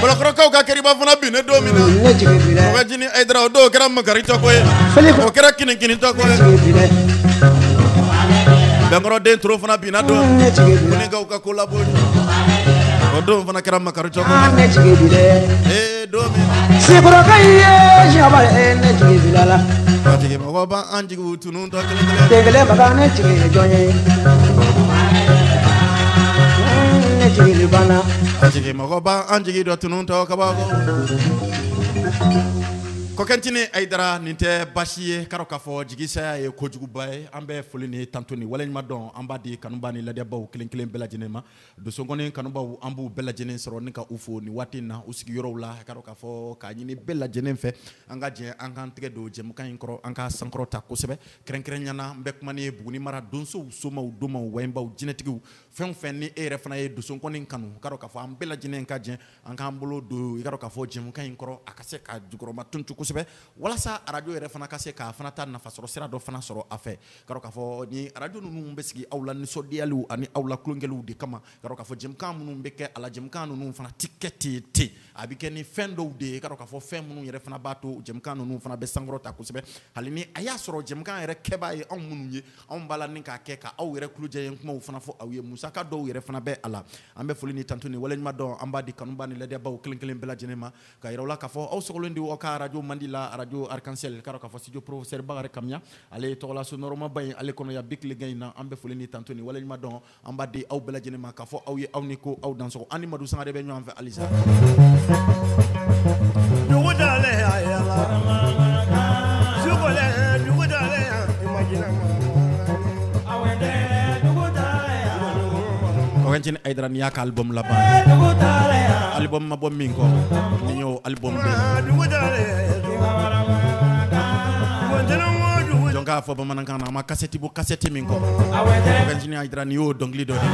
bɔlɔkɔrɔkaw ka kɛriba fana bin ne don min na Ne jigi bile o ka jini ayidara o don o kɛra makari tɔ ko ye Filipa o kɛra kinikini tɔ ko ye jigi bile bɛnkɔrɔden toro fana binna don Ne jigi bile kuninkaw ka ko labɔ o don fana kɛra makari tɔ ko Ne jigi bile ye don min na Sikoro kaye jaba ne jigi bile la a jigi mɔgɔ b'a an jigi tunu tɔ kelen kelen Tegele baga ne jigi jonye Ne jigi libana a jigi mɔgɔ b'a an jigi dɔ tunu tɔ kabako Kokentine Aidara ninte basiye karo kafo jigisa ye kojuguba ye ambe folini tantoni walenyma don amba di kanubani ladiabaw kelen belajinema do songone kanubaw ambu belajinen soro nika ufo ni watina usigi yoro la karo kafo ka nyini belajinen fe anga je anga tige do jemukan inkro anga sankro ta kosebe krenkrenya mbe kumani buguni mara donso soma udoma wemba jinetigu fen ni ere fana ye do songone kanu karo kafo ambelajinen ka je anga ambolo do karo kafo jemukan inkro akase ka jugoro matunchu kosebe walasa radio yɛrɛ fana ka se ka fana ta nafa sɔrɔ sira dɔ fana sɔrɔ a fɛ karo k'a fɔ ni radio ninnu bɛ sigi aw la nisɔndiyaliw ani aw la tulonkɛliw de kama karo k'a fɔ jɛmukan minnu bɛ kɛ a la jɛmukan ninnu fana ti kɛ ten a bɛ kɛ ni fɛn dɔw de ye karo k'a fɔ fɛn minnu yɛrɛ fana b'a to jɛmukan ninnu fana bɛ sankɔrɔ ta kosɛbɛ hali ni a y'a sɔrɔ jɛmukan yɛrɛ kɛbaa ye anw minnu ye anw b'a la ni k'a kɛ ka aw yɛrɛ kulojɛyen kumaw fana fɔ aw ye musaka dɔw yɛrɛ fana bɛ a la an bɛ foli ni tanto ni waleɲuman dɔn an b'a di kanuba ni ladiyabaw kelen bɛɛ lajɛlen ma ka yiraw la k'a fɔ aw sogolen di aw ka radio mandi la radio Arc-en-Ciel karo k'a fɔ studio professeur Bakari Kamia ale tɔgɔla sonoroma ba in ale kɔnɔ ya bikile gain na an bɛ foli ni tanto ni waleɲuman dɔn an b'a di aw bɛɛ lajɛlen ma k'a fɔ aw ye aw ni ko aw dansɔgɔ ani Madu Sangare bɛ ɲɔgɔn fɛ halisa Kokentine Aidara ni y'a ka album laban album ma bɔ min kɔ ni y'o album donc k'a fɔ bamanankan na a ma cassette bɔ cassette min kɔ Kokentine Aidara ni y'o dɔnkili dɔ de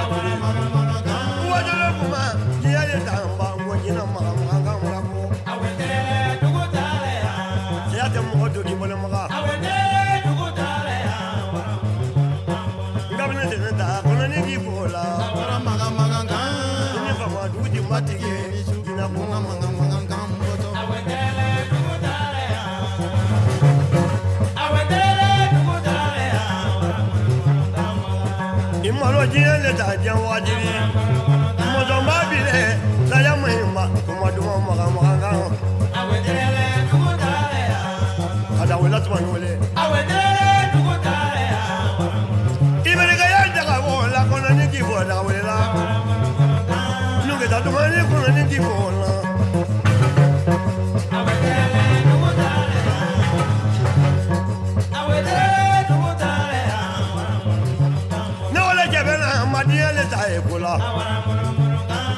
I jiɲɛ le ta diɲɛ wajibi mɔzɔnba bi dɛ saya mahima kuma duma maga maga kan kada wala tuma wele ibere ya jaga bo la kono ni ki bo la wela nuke ta duma ni kono ni ki bo la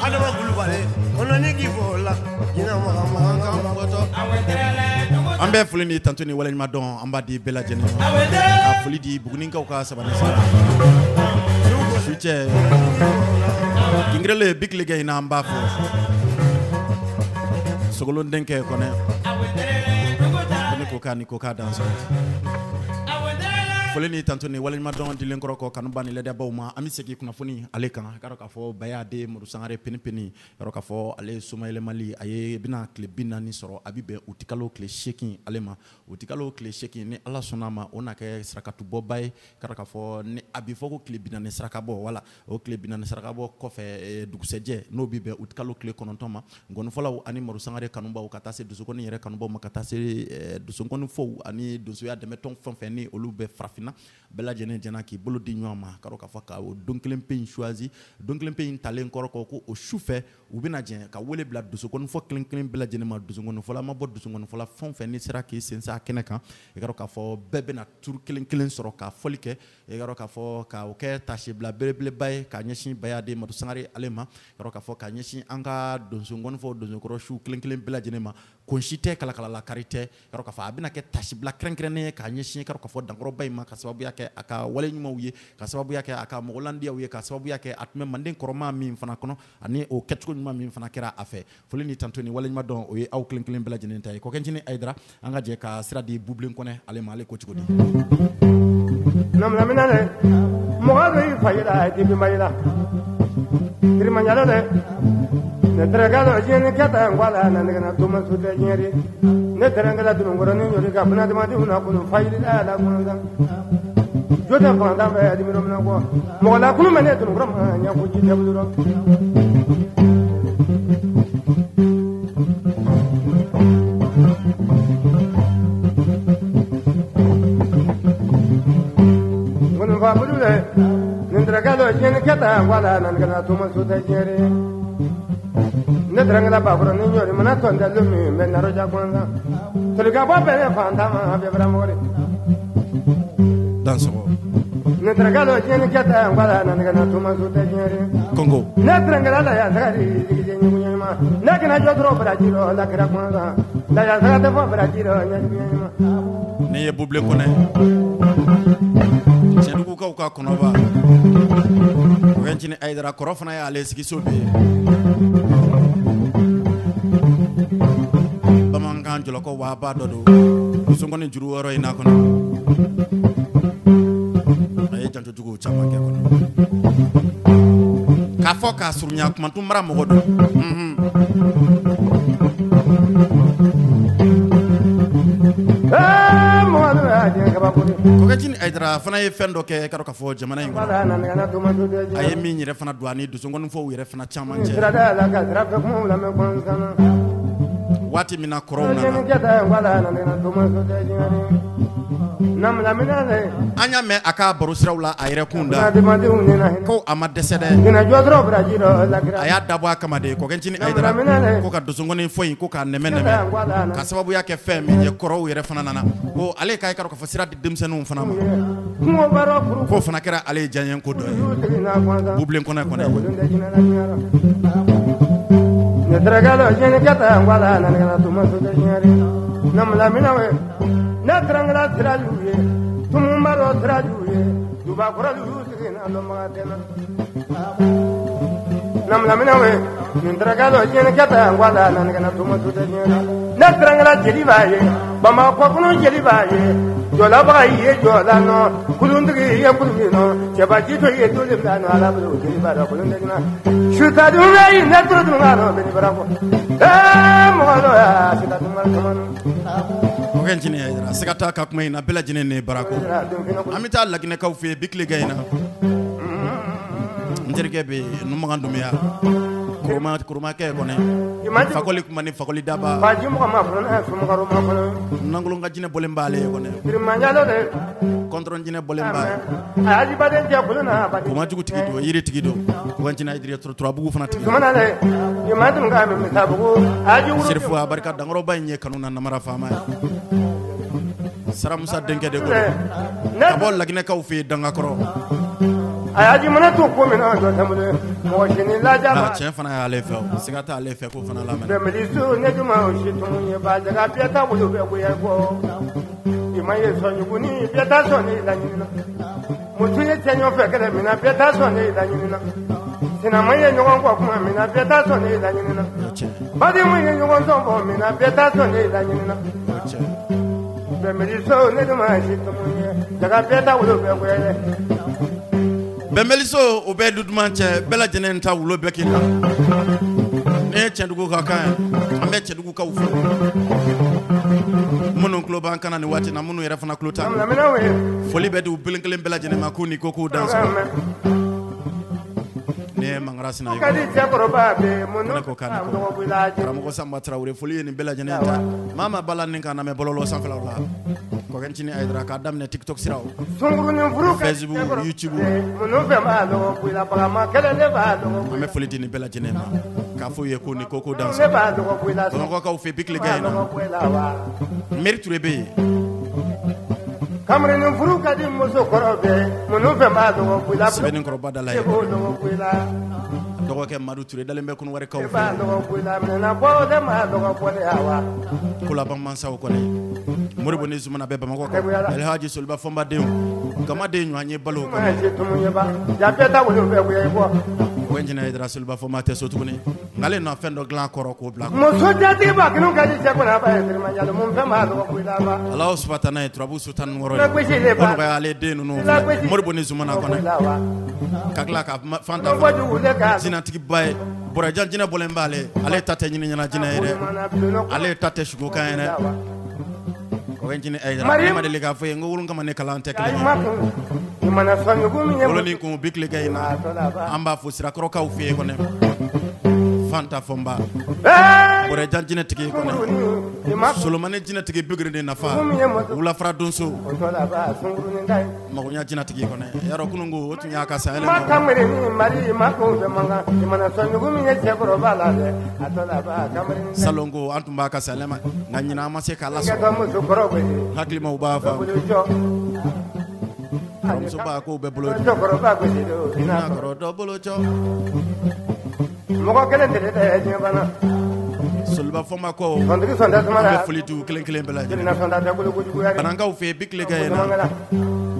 adama kulubale onani givola jina mama an bɛ foli ni tanto ni waleɲuman dɔn an b'a di bɛɛ lajɛlen ma ka foli di bugunikaw ka sabali su cɛ kingirele bikile in an b'a fɔ sogolon denkɛ kɔnɛ ko ni koka ni koka dan sɔrɔ foli ni tanto ni waleɲuman dɔn dilen kɔrɔ kɔ kanuba ni lɛdɛbaw ma an bɛ segin kunnafoni ale kan ka k'a fɔ Bayade Madu Sangare penipeni yɔrɔ k'a fɔ ale somayɛlɛmali a ye bɛna tile 40 sɔrɔ a bɛ bɛn o tikalo tile 8 ale ma o tikalo tile 8 ni ala sɔnna ma o na kɛ sarakatubɔba ye ka k'a fɔ ni a bɛ fɔ ko tile 40 sarakabɔ wala o tile 40 sarakabɔ kɔfɛ dugusɛjɛ n'o bɛ bɛn o tikalo tile 9 ma ngɔnifɔlaw ani Madu Sangare kanubaw ka taa se dusukɔni yɛrɛ kanubaw ma ka taa se dusukɔnifow ani donsoya dɛmɛtɔn fɛn fɛn ni olu bɛ farafinna bɛɛ lajɛlen jɛna k'i bolo di ɲɔgɔn ma ka k'a fɔ ka o don kelen pe in choisi don kelen pe in talen kɔrɔ kɔ ko o sufɛ u bɛna jɛn ka wele bila dusukɔnifɔ kelen kelen bɛɛ lajɛlen ma dusukɔnifɔla ma bɔ dusukɔnifɔla fɛn fɛn ni sera k'i sen sa kɛnɛ kan i ka k'a fɔ bɛɛ bɛna turu kelen kelen sɔrɔ ka fɔli kɛ i ka k'a fɔ ka o kɛ tasibila belebeleba ye ka ɲɛsin Bayade Madu Sangare ale ma ka k'a fɔ ka ɲɛsin an ka donsokɔnifɔ donsokɔrɔ su kelen kelen bɛɛ lajɛlen ma konsi tɛ kalakalala kari tɛ ka k'a fɔ a bɛna kɛ tasibila kɛrɛnkɛrɛnnen ye ka ɲɛsin ka k'a fɔ dankɔrɔba in ma ka sababuya kɛ a ka wale ɲumanw ye ka sababuya kɛ a ka mɔgɔlandiyaw ye ka sababuya kɛ a tun bɛ manden kɔrɔma min fana kɔnɔ ani o kɛcogo ɲuman min fana kɛra a fɛ foli ni tanto ni wale ɲuman dɔn o ye aw kelen kelen bɛɛ lajɛlen ta ye kɔkɛncini Ayidara an ka jɛ ka sira di Bubilen Kɔnɛ ale ma ale ko cogo di namina dɛ mɔgɔ bɛ i fa yira i bɛ yira kirimaɲala dɛ ne tɛrɛkɛ dɔ diɲɛni kɛta n kwala na negena toma su tɛ diɲɛ ne tɛrɛnkɛla dununkɔrɔ ni ɲɔri ka bunadamadenw na kunu fa yirila la kununsan jo tɛ fantan fɛ dimino mina kɔ mɔgɔ la kunu mɛ ne dununkɔrɔ ma ɲɛ ko ji tɛ bolo dɔn ŋunu fa bulu dɛ nin tɛrɛkɛ dɔ diɲɛni kɛta n kwala na negena toma su tɛ diɲɛ ne tɛrɛnkɛla bakɔrɔ ni ɲɔri mana tɔn tɛ lumi mɛ naroja kɔnsan tolika bɔ bɛɛ ne fantan ma a bɛ bara mɔgɔ de dansɔgɔ ne tɛrɛnkɛ dɔ diɲɛni kɛta n kwala na negena toma su tɛ diɲɛ Kongo ne tɛrɛnkɛla la yan saga di digije ɲuguɲɛma ne kɛnɛ jɔ dɔrɔn baraji rɔ lakira kɔnsan la yan saga tɛ fɔ baraji rɔ ɲɛjuguɲɛma ne ye Bubilen Kɔnɛ cɛdugukaw ka kɔnɔba kɔkɛncini Ayidara kɔrɔ fana ye ale sigi so bi bamanankan jɔlɔkɔ waaba dɔ don musonkɔni juru wɔɔrɔ in n'a kɔnɔ a ye jantojuguw caman kɛ kɔnɔ k'a fɔ k'a surunya kumantun mara mɔgɔ don kɔkɛncini Ayidara fana ye fɛn dɔ kɛ ka k'a fɔ jamana in kɔnɔ a ye min yɛrɛ fana don ani dusukɔnifɔw yɛrɛ fana caman cɛ waati min na kɔrɔw an y'a mɛn a ka baro siraw la a yɛrɛ kun da ko a ma dɛsɛ dɛ a y'a dabɔ a kama de kɔkɛncini Ayidara ko ka dusukɔnifɔ in ko k'a nɛmɛ ka sababuya kɛ fɛn min ye kɔrɔw yɛrɛ fana nana ko ale k'a k'a fɔ sira di denmisɛnninw fana ma k'o fana kɛra ale ye diyaɲɛ ko dɔ ye Bubilen Kɔnɛ ne tɛrɛkɛ dɔ diɲɛni kɛta n kwala na negena toma su tɛ diɲɛ namulamina we ne tɛrɛnkɛla siraju ye tumunba dɔ siraju ye dubakɔrɔlu y'u sigi na dɔnbaga tɛna namulamina we nin tɛrɛkɛ dɔ diɲɛni kɛta n kwala na negena toma su tɛ diɲɛ ne tɛrɛnkɛla jeli b'a ye bamakɔ kɔnɔ jeli b'a ye jɔlabaga i ye jɔla nɔ kuluntigi i ye kulugi nɔ cɛbaji to i ye toli bila nɔ ala bolo jeli b'a dɔ kuluntigina sutadunbɛ yi ne toro dunga nɔ bɛ ni bara fɔ mɔgɔ dɔ ya sutadunba kamanu kɔkɛncini Ayidara siga t'a ka kuma in na bɛɛ lajɛlen ni barako an bɛ taa Laginɛkaw fɛ yen bi tile gɛn in na terikɛ bɛ numagan dumiya kurumakɛ kɔnɛ fakoli kuma ni fakoli daba nankolon ka jinɛ bɔlen b'ale kɔnɛ kɔntɔn jinɛ bɔlen b'a kuma jugu tigi don yiri tigi don wa jinɛ turabugu fana tigi serifu a barika dankɔrɔba in ye kanu na namara faama ye Saramusa denkɛ de ko ka bɔ laginɛkaw fɛ yen dangakɔrɔ a y'a jamana to ko min na jɔ tɛmɛ mɔgɔ sini laja cɛn fana y'ale fɛ o siga t'ale fɛ ko fana lamɛn dɛmɛliso ne duma o si tunu ye ba jaga bɛɛ bolo bɛ goya kɔ i ma ye sɔnjugu ni bɛɛ ta sɔn ne laɲini na muso ye cɛ ɲɔgɔn fɛ kɛlɛ min na bɛɛ ta sɔn ne laɲini na sinama ye ɲɔgɔn kɔ kuma min na bɛɛ ta sɔn ne laɲini na badenw ye ɲɔgɔn sɔn fɔ min na bɛɛ ta sɔn ne laɲini na bɛnbɛliso ne duma o si tunu ye jaga bɛɛ ta bolo bɛ goya dɛ Bɛnbɛliso o bɛɛ duduman cɛ bɛɛ lajɛlen ta wolo bɛɛ k'i la ne ye Cɛndugu ka kan an bɛ Cɛndugukaw fo minnu tulo b'an kana nin waati na minnu yɛrɛ fana tulo t'a foli bɛ di u belen kelen bɛɛ lajɛlen ma k'u ni ko k'u danso ne ye Mangara Sina ye ne ko k'a ni ko karamɔgɔ Samba Tarawele foli ye nin bɛɛ lajɛlen ta maa ma bala ni ka namɛ bɔlɔlɔ sanfɛlaw la Kɔkɛncini Ayidara k'a daminɛ TikTok siraw Facebook YouTube an bɛ foli di nin bɛɛ lajɛlen ma k'a fɔ u ye ko ni ko danso Bamakɔkaw fɛ bi tile in na Meri Ture bɛ yen Kamarin furu ka di muso kɔrɔ bɛɛ minnu fɛ b'a dɔgɔ sɛbɛnni kɔrɔba da la ye dɔgɔkɛ Madu Ture dalen bɛ Kunwarekaw fɛ Kulaban mansaw kɔnɔ Moribo ni Zumana bɛ Bamakɔ kan Alhaji Soliba Fɔnbadenw Gamaden ɲɔgɔn ye balo kɔnɔ Wɛnjina Ayidara Soliba Fɔnba tɛ so tuguni nk'ale na fɛn dɔ dilan kɔrɔ k'o bila muso jatiba kinu ka di cɛ kɔnɔ a ba ye Telimajalo mun fɛn b'a dɔgɔ ko la ba Alahu subhanahu ye turabu su 16 ye o nɔgɔya ale den ninnu Moribo ni Zumana kɔnɔ ka tila ka Fanta jinɛtigiba ye Bɔrɛjan jinɛ bɔlen b'ale ale ta tɛ ɲini ɲɛna jinɛ ye dɛ ale ta tɛ sugukan ye dɛ Kɔkɛncini Ayidara ne ma deli k'a fɔ ye n ko wolon kama ne kalan tɛ kelen ye woloni kun bi tilegɛ in na an b'a fɔ Sirakɔrɔkaw fɛ yen kɔnɛ Fanta Fɔnba Bɔrɛjan jinɛtigi kɔnɛ Solomani jinɛtigi Bigiri de nafa Wulafara donso Magoɲa jinɛtigi kɔnɛ yarɔ kunun ko o tun y'a ka sayɛlɛ Salongo an tun b'a ka sayɛlɛ ma nka ɲinan an ma se k'a lasɔrɔ hakilimaw b'a fɔ Muso b'a ko bɛɛ bolo kɔrɔ dɔ bolo cɔ mɔgɔ kelen tɛ diɲɛ bana Soliba Fɔnba ko an bɛ foli di u kelen kelen bɛɛ lajɛlen Banankaw fɛ bi tile kɛ yen na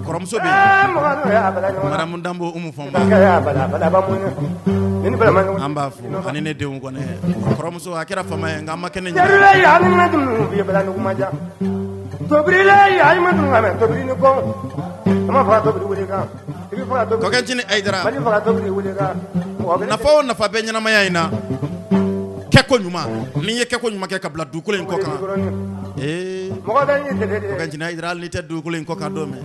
kɔrɔmuso bɛ yen Madamu Dambo Umu Fɔnba an b'a fo ani ne denw kɔnɛ kɔrɔmuso a kɛra fama ye nka an ma kɛnɛ ɲini Kɔkɛncini Ayidara nafa o nafa bɛ ɲɛnamaya in na kɛko ɲuman ni ye kɛko ɲuman kɛ ka bila dugukolo in kɔ kan Kɔkɛncini Ayidara hali ni tɛ dugukolo in kɔ kan don mɛn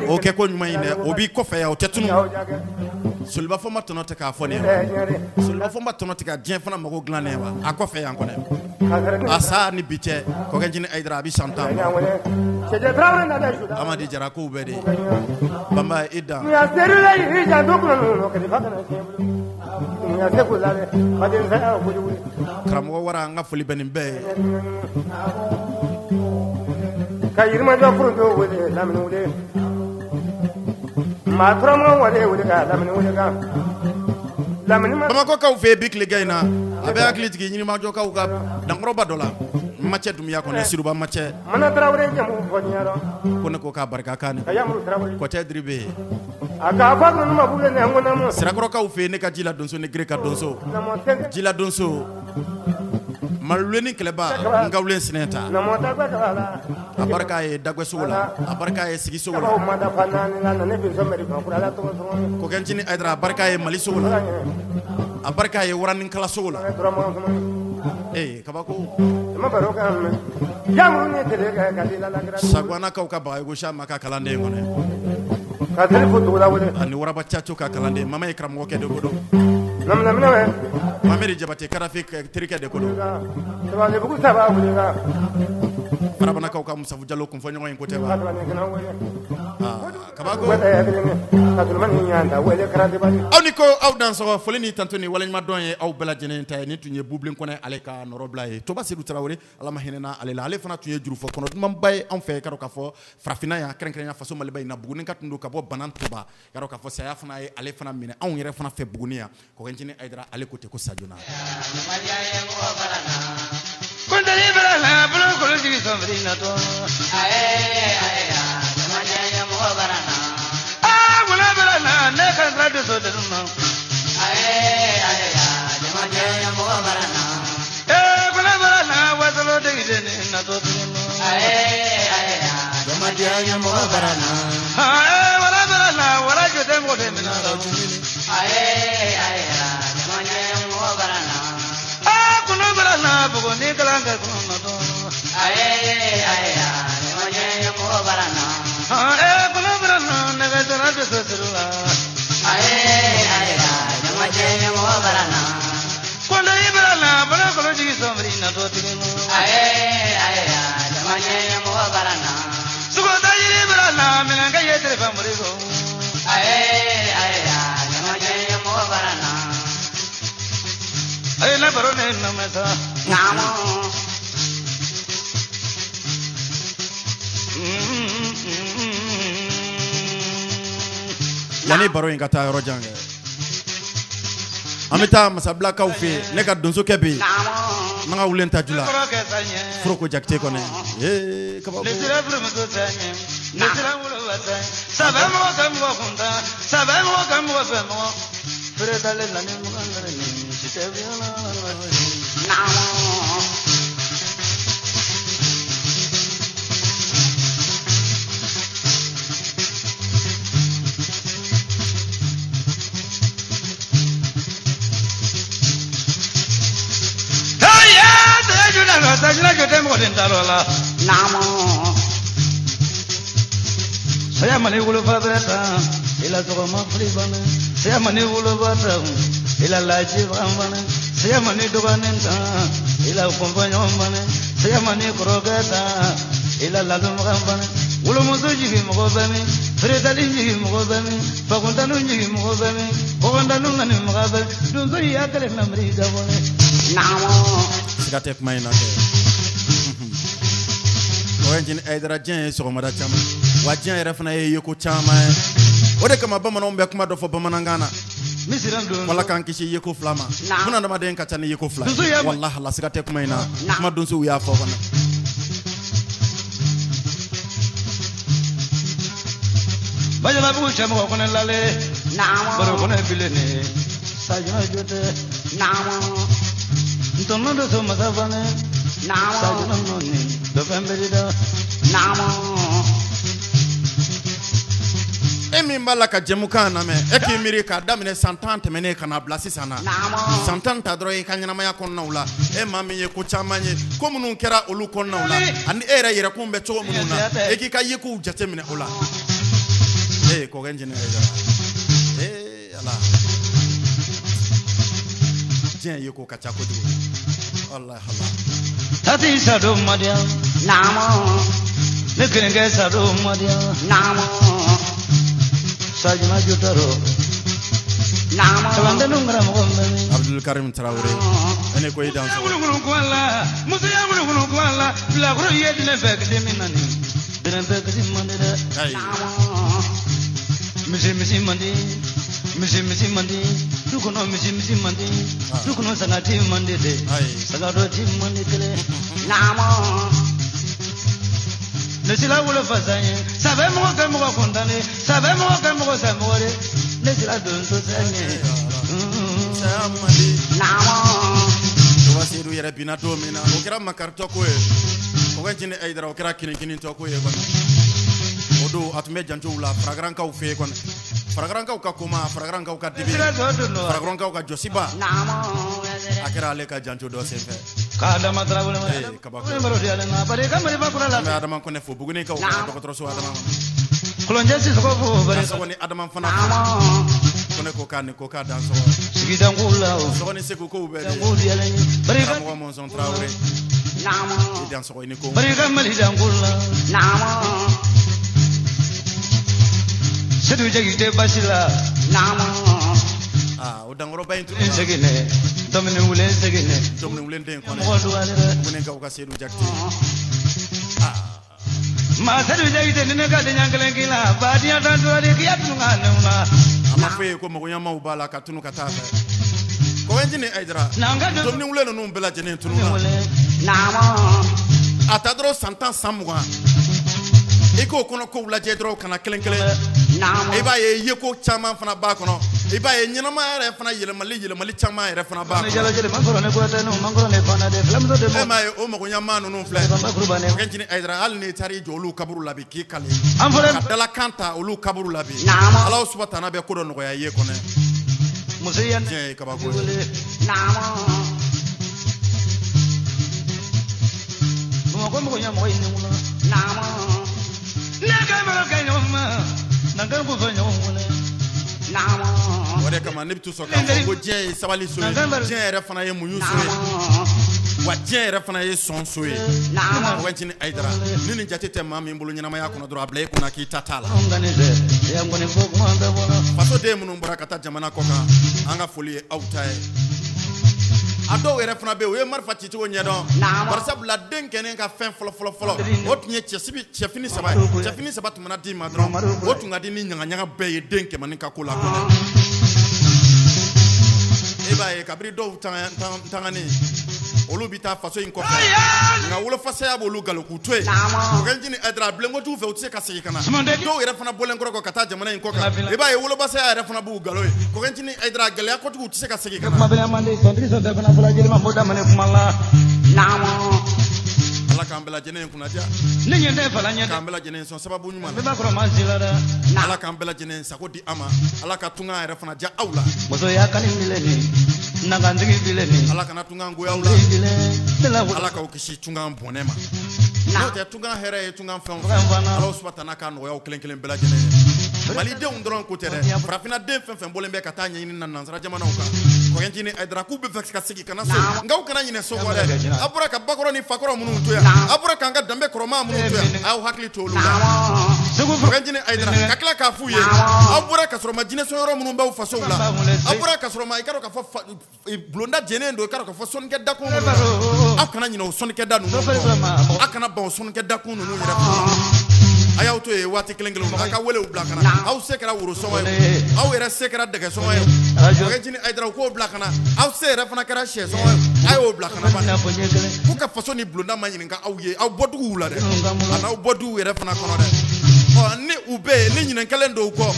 o kɛko ɲuman in dɛ o b'i kɔfɛ yan o tɛ tunu Soliba Fɔnba tɔnɔ tɛ k'a fɔ ne ye Soliba Fɔnba tɔnɔ tɛ ka diɲɛ fana mago dilan ne ye wa a kɔfɛ yan kɔnɛ a sa ni bi cɛ Kɔkɛncini Ayidara a bɛ san 10 Amadi Jara kow bɛɛ de Bamba i dan karamɔgɔ wara an ka foli bɛ nin bɛɛ ye ka Yirimajɔ Foronto wele Lamini wele maa turama wele ka Lamini wele kan Bamakɔkaw fɛ bi tilegɛ in na a bɛ hakili jigin Yirimajɔkaw ka dankɔrɔba dɔ la Macɛ Dumuya kɔnɔ Siruba Macɛ ko ne ko k'a barika kan ni Kɔcɛ Diribe Sirakɔrɔkaw fɛ ne ka Jila Donso ni Gireka Donso Jila Donso Maluleni kɛlɛba Ngawulen Sinɛnta a barika ye Dagwɛsogo la a barika ye Sigisogo la Kɔkɛncini Ayidara a barika ye Mali sogo la a barika ye Waranikala sogo la kabako Saguanakaw ka Bagayogo Siya ma ka kalanden kɔnɔ ka tele futu la wele ani waraba chacho ka kalande mama e kram woke de godo namna mina we mameri jabate karafi trike de godo saba le bugu saba wele ga farabana ka musafu jallo kum fanyo en kote ba kabago wata ya bene ka tulu man nyanda wele karate bari awniko aw dan so folini tantoni wala ma don e aw bela jenen tay ni tunye bublin kone ale ka norobla e to ba sedu trawre ala ma hinena ale la ale fana tunye juru fo kono dum bay an fe karo ka fo frafina ya krenkren ya faso male bay na buguni katundo ka bo banan toba karo ka fo saya fana e ale fana mine an yere fana fe buguni ya ko kenjini aydara ale kote ko sajuna Kundali barana bro kolo di sombrina to ae jamanya mo barana gula barana ne kan radio so de no ae jamanya mo barana gula barana wasalo de de na to no ae jamanya mo barana wala barana wala jote mo de na to ae jamanya mo barana kuno barana bugo ni kalanga kuno to ae jamanya mo barana kuno barana naga tara de sirula ae jamanya mo barana kuno barana bana kuno ji somrina to tinu ae jamanya mo barana sugo dai barana menanga yetre famrigo ae jamanya mo barana ay na barone na mesa namo yani baro ingata yoro jange amita masabla ka ufe ne ka donso kebe manga ulenta jula froko jakte kone kaba le tira froma to tanye le tira mulo batay sabamo kam wa kunta sabamo kam wa famo pero dale la ni mugandare ni site viola namo Sajna que te moden tarola namo saya mani ulu fabreta ila to ma fribana saya mani ulu bata ila laji bana saya mani doganenta ila kompanyo bana saya mani krogata ila ladum bana ulu musuji mo bami freda linji mo bami pakundanu nji mo bami kokandanu ngani mo bami dunzo ya kale namri gabone namo sigate kuma ina ke Orange aydara jen so mada chama wajen era fana yeko chama ode kama bama no mbe kuma do fo bama ngana wala kan kishi yeko flama muna ndama den kacha ni yeko flama wallahi la sigate kuma ina kuma don so ya fo bana baje la bu chama ko ne lale namo baro ko ne bilene sajna jote namo ntono do so mazavane namo sajna no ni do femberida namo emi mbala ka jemuka na me eki miri ka damine santante mene kana blasi sana santanta dro e kanyana maya konna ula e mami ye ko chamanye ko munun kera olu konna ula ani era yere kumbe to mununa eki ka yeku jate mine ula ko genjene ala jen yeko kacha ko digo wallahi Allah tati sado madia namo lekenge sado madia namo sajna jutaro namo kalande nungra mo Abdul Karim Traoré ene ko idan so gulu ko alla musaya gulu ko alla la gro yedine fek de minani denen fek di mandira namo misi mandi dukono misi mandi dukono sanati mandi de sagado ti mandi kele namo nesila wolo fasanye sabe mo ka mo kondane sabe mo ka mo samore nesila don so sanye samadi namo to wasiru yere binato mina o kira makarto ko e ko ganjine aydara o kira kinin to ko e ko odo atume janjo la fragranka u fe kon fragranka u ka kuma fragranka u ka dibi fragranka u ka josiba namo akira le ka janjo do se fe kada matra wala kabako baro diala na bare kamari bakura la me adama ko ne fo buguni ka o ko tro so adama Kolonjesi soko bare sogoni adama fana kone koka danso sigidangula sogoni seku ko be ngudi yalenyi bare ka mo mon son traoré nama danso ko ni ko bare ka mali dangula nama sedu jagite basila nama o dangoro bayin tu segene domine wulen segene domine wulen den ko mo do ale wulen ka sedu jakti ma sedu jagite ne ka de nyangalen kila badia tanto ale kiya tunga nuna ama fe ko mo nyama ubala ka tunu ka tafa ko wenjini aidra domine wulen no bela jene tunu nama atadro santan samwa iko kono ko wula jedro kana kelen nama iba ye ko chama fana ba kono iba ye nyina ma re fana yele mali chama re fana ba ne jalo jele mangoro ne ko tanu mangoro ne fana de flam do de e ma ye o mo nyama no fle kenjini aidra al ne tari jolu kaburu labi ki kale dala kanta olu kaburu labi allah subhanahu wa ta'ala be ko do no ya ye kono musayan je ka ba ko nama mo nyama ine muno nama nakama kanyoma nangambo fanyomule nama wode kama ne bitu so ka go je sabali so je re fana ye muyu so wa je re fana ye son so nama wenjini aidra nini jatete mami mbulu nyina ma yakono dro ablay kuna ki tatala nganize yangone fogu manda bona faso de munu barakata jamana koka anga folie outai ado were fana be we marfa titi wonye don barsa la den kenen ka fen folo otunye chefini saba tumana di madron otunga di ni nyanga be ye den ke manika kula ko eba e kabri do tangani olubita faso in kofa nga wolo fasa ya bolu galo kutwe ko ganjini adra blengo tu fe utse ka sigi kana do were fana bolen ko kata jamana in koka eba e wolo basa ya fana bu galo ko ganjini adra gale ko tu utse ka sigi kana mabele amande sondri sonda bana fula jeli mamoda mane kumala nama ala kambela jene kuna dia ninyende fala nyende kambela jene son sababu nyuma be bakro mazilada ala kambela jene sakodi ama ala ka tunga era fana ja aula mozo ya kali mileni nagandigi bileni ala kana tunga ngo ya aula ala ka ukishi tunga bonema no te tunga here tunga fon ala subhana ka no ya kelen bela jene mali de undron ko tere frafina de fen bolen be kata nyi nan nan sara jamana uka ko yanjini aidra ku be vex ka sigi kana so ngaw kana nyine so ko de abura ka bakoro ni fakoro munu to ya abura ka nga dambe koroma munu to ya aw hakli to lu ko yanjini aidra kakla ka fuye abura ka soro majine so yoro munu ba faso la abura ka soro ma ikaro ka fo blonda jene ndo ikaro ka fo son ke dako akana nyine o son ke danu akana ba o son ke dako no yira aya auto e wati kelengelo ka wele ublakana au sekera wuro sowa au era sekera daga sowa ko jini aidra ko ublakana au sera fana kara she sowa ayo ublakana ba ku ka faso ni blonda manyini nga au ye au bodu wula de ana au bodu era fana kono de o ni ube ni nyinen kalendo ko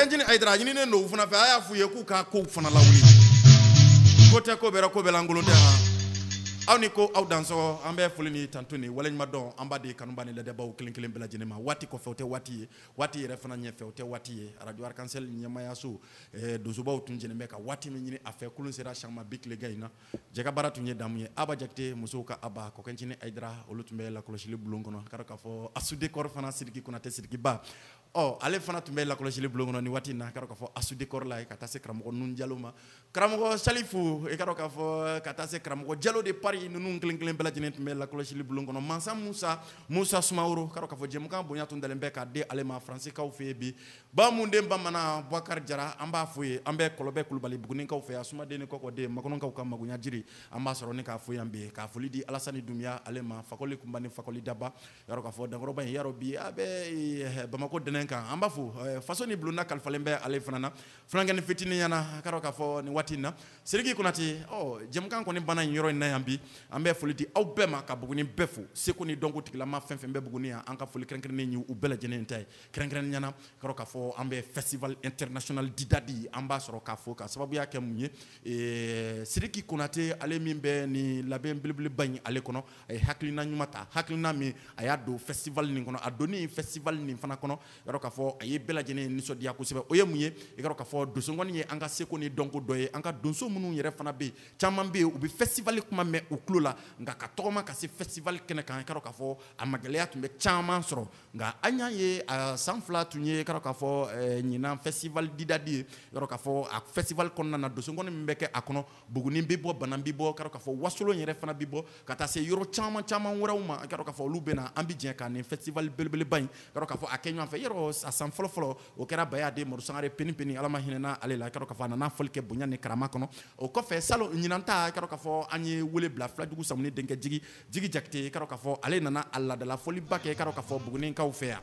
jini aidra nyini ne no fana fa aya fu ye ku ka ko fana lawuli ko te ko bera ko belangolo de ha awni ko aw danso ambe fulini tantuni walañ ma don ambade kanubani le debaw kelen bela jinema wati ko fewte wati refana nye fewte wati radio arkansel nyama yasu do zubaw tunjene meka wati mi nyini afa kulun sera chama bik le gayna jega baratu nye damuye aba jakte musuka aba ko kencini aidra olutumbe la cloche le bulongono karaka fo asude kor fana sidiki kuna te sidiki ba oh ale fana tumbe la cloche le bulongono ni wati na karaka fo asude kor la kata se kramo nun jaluma kramo salifu e karaka fo kata se kramo jalo de Paris nunu kelen bela jene tumbe la cloche le bulongono mansa Musa Sumaoro karaka fo jemuka bonya tundale mbeka de ale ma français ka fe bi ba munde mbamana Bouakar Jara amba fuye ambe kolobe kulubali buguni ka fe asuma de ne koko de makonon ka ka magunya jiri amba soro ne ka fuye ambe ka fuli di Alassane Dumia ale ma fakoli kumbani fakoli daba yaro ka fo dangoro ban yaro bi abe bamako denenka amba fu façon ni bluna kalfalembe ale fanana frangen fitini yana karo ka fo ni watina serigi kunati oh jemuka ko ni bana yoro na yambi ambe fuli di aw bema ka buguni befu seko ni dongo tikla ma fenfe be buguni anka fuli krenkren ni u bela jenen tay krenkren nyana karo ka fo ambe festival international didadi amba soro ka fo ka sababu yake munye serigi kunati ale mimbe ni labe bilbil bagn ale kono ay haklina nyumata haklina mi ayado festival ni kono adoni festival ni fana kono karo ka fɔ a ye bɛɛ lajɛlen nisɔndiya kosɛbɛ o ye mun ye i karo ka fɔ donsongɔni ye an ka seko ni dɔnko dɔ ye an ka donso minnu yɛrɛ fana bɛ caman bɛ u bɛ festival kuma mɛn u tulo la nka ka tɔgɔma ka se festival kɛnɛ kan i karo ka fɔ a magɛlɛya tun bɛ caman sɔrɔ nka an y'a ye a san 2 tun ye karo ka fɔ ɲinan festival didadi ye karo ka fɔ a festival kɔnɔna na donsongɔni min bɛ kɛ a kɔnɔ Buguni bɛ bɔ Banan bɛ bɔ karo ka fɔ Wasolo yɛrɛ fana bɛ bɔ ka taa se yɔrɔ caman wɛrɛw ma karo ka fɔ olu bɛ na an bɛ jɛ ka nin festival belebeleba in karo ka fɔ a kɛ ɲɔgɔn fɛ yɔrɔ a san fɔlɔ o kɛra Bayade Mɔdu Sangare peni ala ma hinɛna ale la karo ka fɔ a nana fɔli kɛ bonya ni karama kɔnɔ o kɔfɛ salo ɲinan ta karo ka fɔ an ye wele bila Filajugu Samuni denkɛ Jigi Jakite karo ka fɔ ale nana a ladala fɔliba kɛ karo ka fɔ Bugunikaw fɛ yan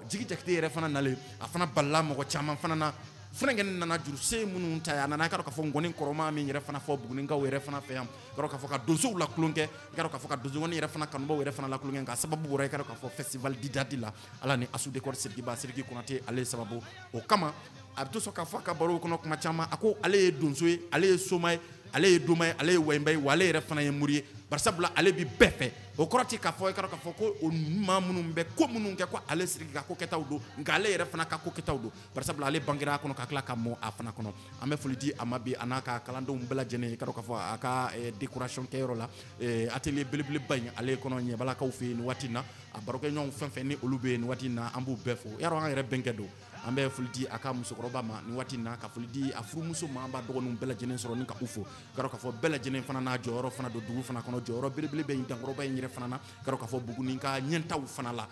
Jigi Jakite yɛrɛ fana nalen a fana balila mɔgɔ caman fana na Fɛnkɛni nana juruse minnu ta a nana karo ka fɔ ngɔni kɔrɔma min yɛrɛ fana fɔ Bugunikaw yɛrɛ fana fɛ yan karo ka fɔ ka donsow la kulonkɛ karo ka fɔ ka donsongɔni yɛrɛ fana kanubaw yɛrɛ fana la kulonkɛ ka sababu bɔra karo ka fɔ festival didadi la ala ni asu décor Sidiki Konate ale sababu o kama a bɛ to sɔn ka fɔ ka baro kɔnɔ kuma caman a ko ale ye donso ye ale ye soma ye ale ye doma ye ale ye wɛnba ye wa ale yɛrɛ fana ye muri ye barisabula ale bi bɛɛ fɛ o kɔrɔ tɛ k'a fɔ karo ka fɔ ko o maa minnu bɛ ko minnu kɛ ko ale Sidiki ka ko kɛtaw don nka ale yɛrɛ fana ka ko kɛtaw don barisabula ale bangera a kɔnɔ ka tila ka mɔ a fana kɔnɔ an bɛ foli di a ma bi a n'a ka kalandenw bɛɛ lajɛlen karo ka fɔ a ka décoration kɛyɔrɔ la atelier belebeleba in ale kɔnɔ ɲɛbalakaw fɛ yen nin waati in na a barokɛɲɔgɔnw fɛn fɛn ni olu bɛ yen nin waati in na an b'u bɛɛ fo yarɔ an yɛrɛ bɛnkɛ don an bɛ foli di a ka musokɔrɔba ma nin waati in na ka foli di a furumuso ma an b'a dɔgɔninw bɛɛ lajɛlen sɔrɔ ni ka u fo karo ka fɔ bɛɛ lajɛlen fana n'a jɔyɔrɔ fana don dugu fana kɔnɔ jɔyɔrɔ belebele bɛ yen dankɔrɔba in yɛrɛ fana na karo ka fɔ Buguni ka ɲɛtaw fana la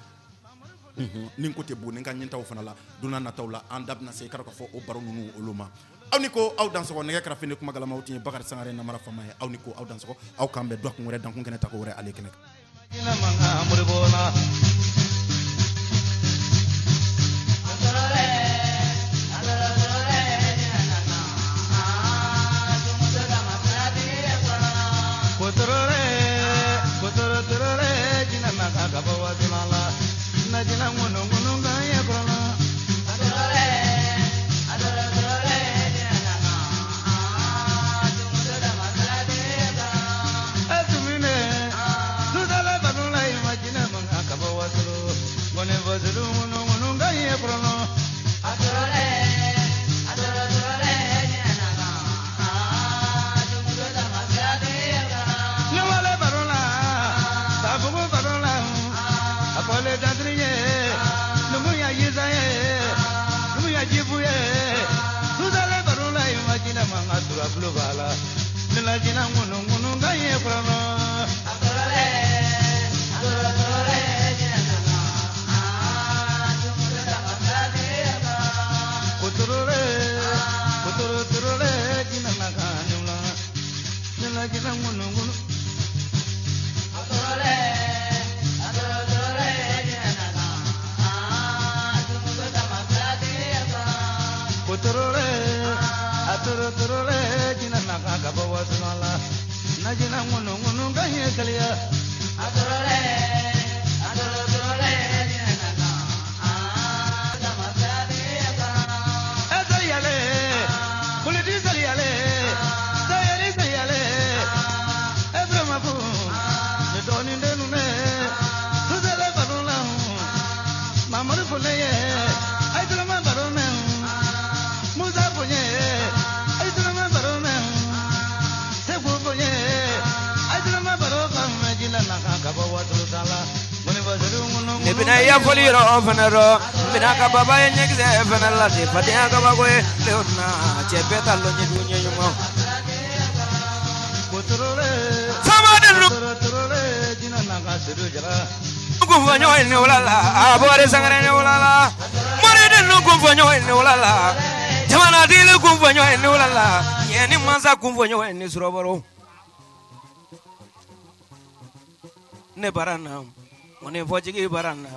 ni ko tɛ Buguni ka ɲɛtaw fana la don n'a nataw la an da bɛna se karo ka fɔ o baro ninnu olu ma aw ni ko aw dansɔgɔ nɛgɛ kɛrɛfɛ ni kuma galamaw tun ye Bakari Sangare Namara Fama ye aw ni ko aw dansɔgɔ aw k'an bɛn dɔgɔkun wɛrɛ dankun kɛnɛ ta ko wɛrɛ ale kɛnɛ ya foliro fanaro binaka baba yenyegze fanala te fatia ka bagoe leona chepeta lo nyedu nyenyumo samadelu kumfanyo ene ulala abore sangare ne ulala mare de no kumfanyo ene ulala jamana dile kumfanyo ene ulala yeni manza kumfanyo ene suroboro ne barana one fojigi barana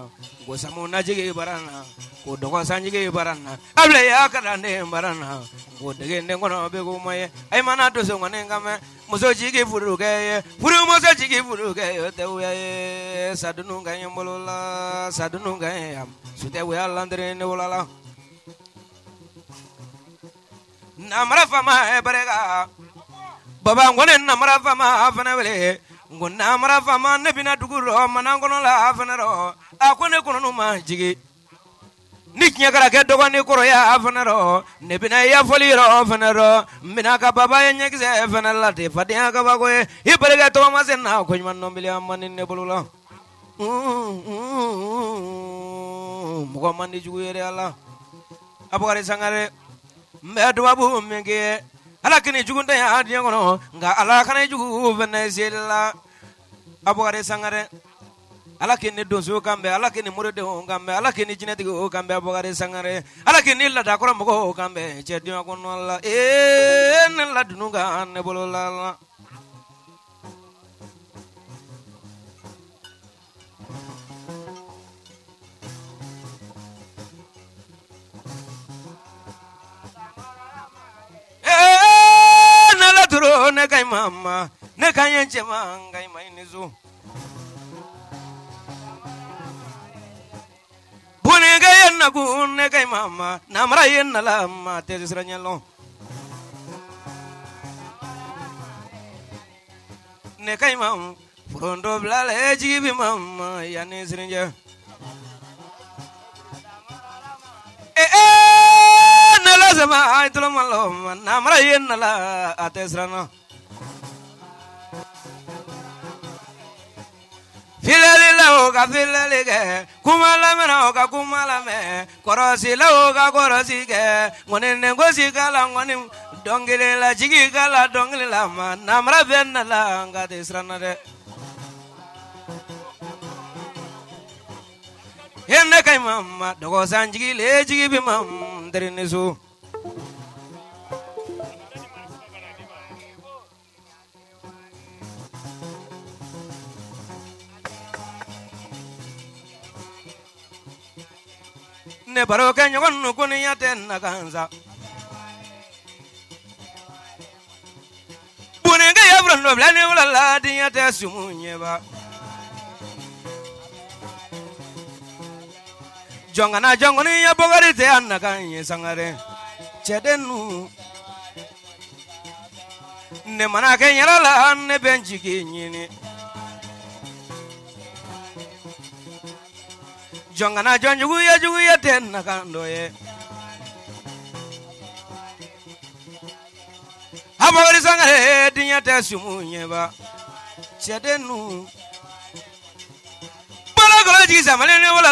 go samuna jigi barana go dogo sanjigi barana able ya kadande barana go degende ngono be go maye ay mana to so ngane ngame muso jigi furuge furu muso jigi furuge te we sadunu ngaye molola sadunu ngaye am sute we alandre ne wolala namra fama e barega baba ngone namra fama afana wele ngona mara fama ne bina duguro manangono la afanaro akone kono ma jigi ni kinyakara ke dogoni koro ya afanaro ne bina ya foliro afanaro mina ka baba ya nyekse afanala te fadia ka bago e ibrega to masena ko man no bilia manin ne bulula mugo mandi jugere ala abogare sangare mbedo babu menge ala kini jugunta ya adiya kono nga ala kana jugu venezuela abogare sangare ala kini donso kambe ala kini murede o kambe ala kini jineti o kambe abogare sangare ala kini la dakoro mugo kambe chediya kono la ne la dununga ne bolola ne kay mama ne kay chema ngai mai nizu bune gay na ku ne kay mama namra yen na la ma te sranyalo ne kay mam furondo blale jibi mama ya ne srinja na la sama ay tulo malo namra yen na la ate srana filali la oga filali ke kumala mena oga kumala me korosi la oga korosi ke ngone ngosi kala ngone dongile la jigi kala dongile la ma namra benna la ngade srana de enne kay mama dogo sanjigi le jigi bi mam derinisu ne baro ke nyogon no kuni ya ten na kanza bunenge ya brando blani wala la di ya te sumunye ba jonga na jongo ni ya bogari te anna kanye sangare chedenu ne mana ke nyala la ne benji ki nyini jonga na jugu ya ten na kando ye habori sangare dinya te sumunye ba chedenu bala golo ji samale ne wala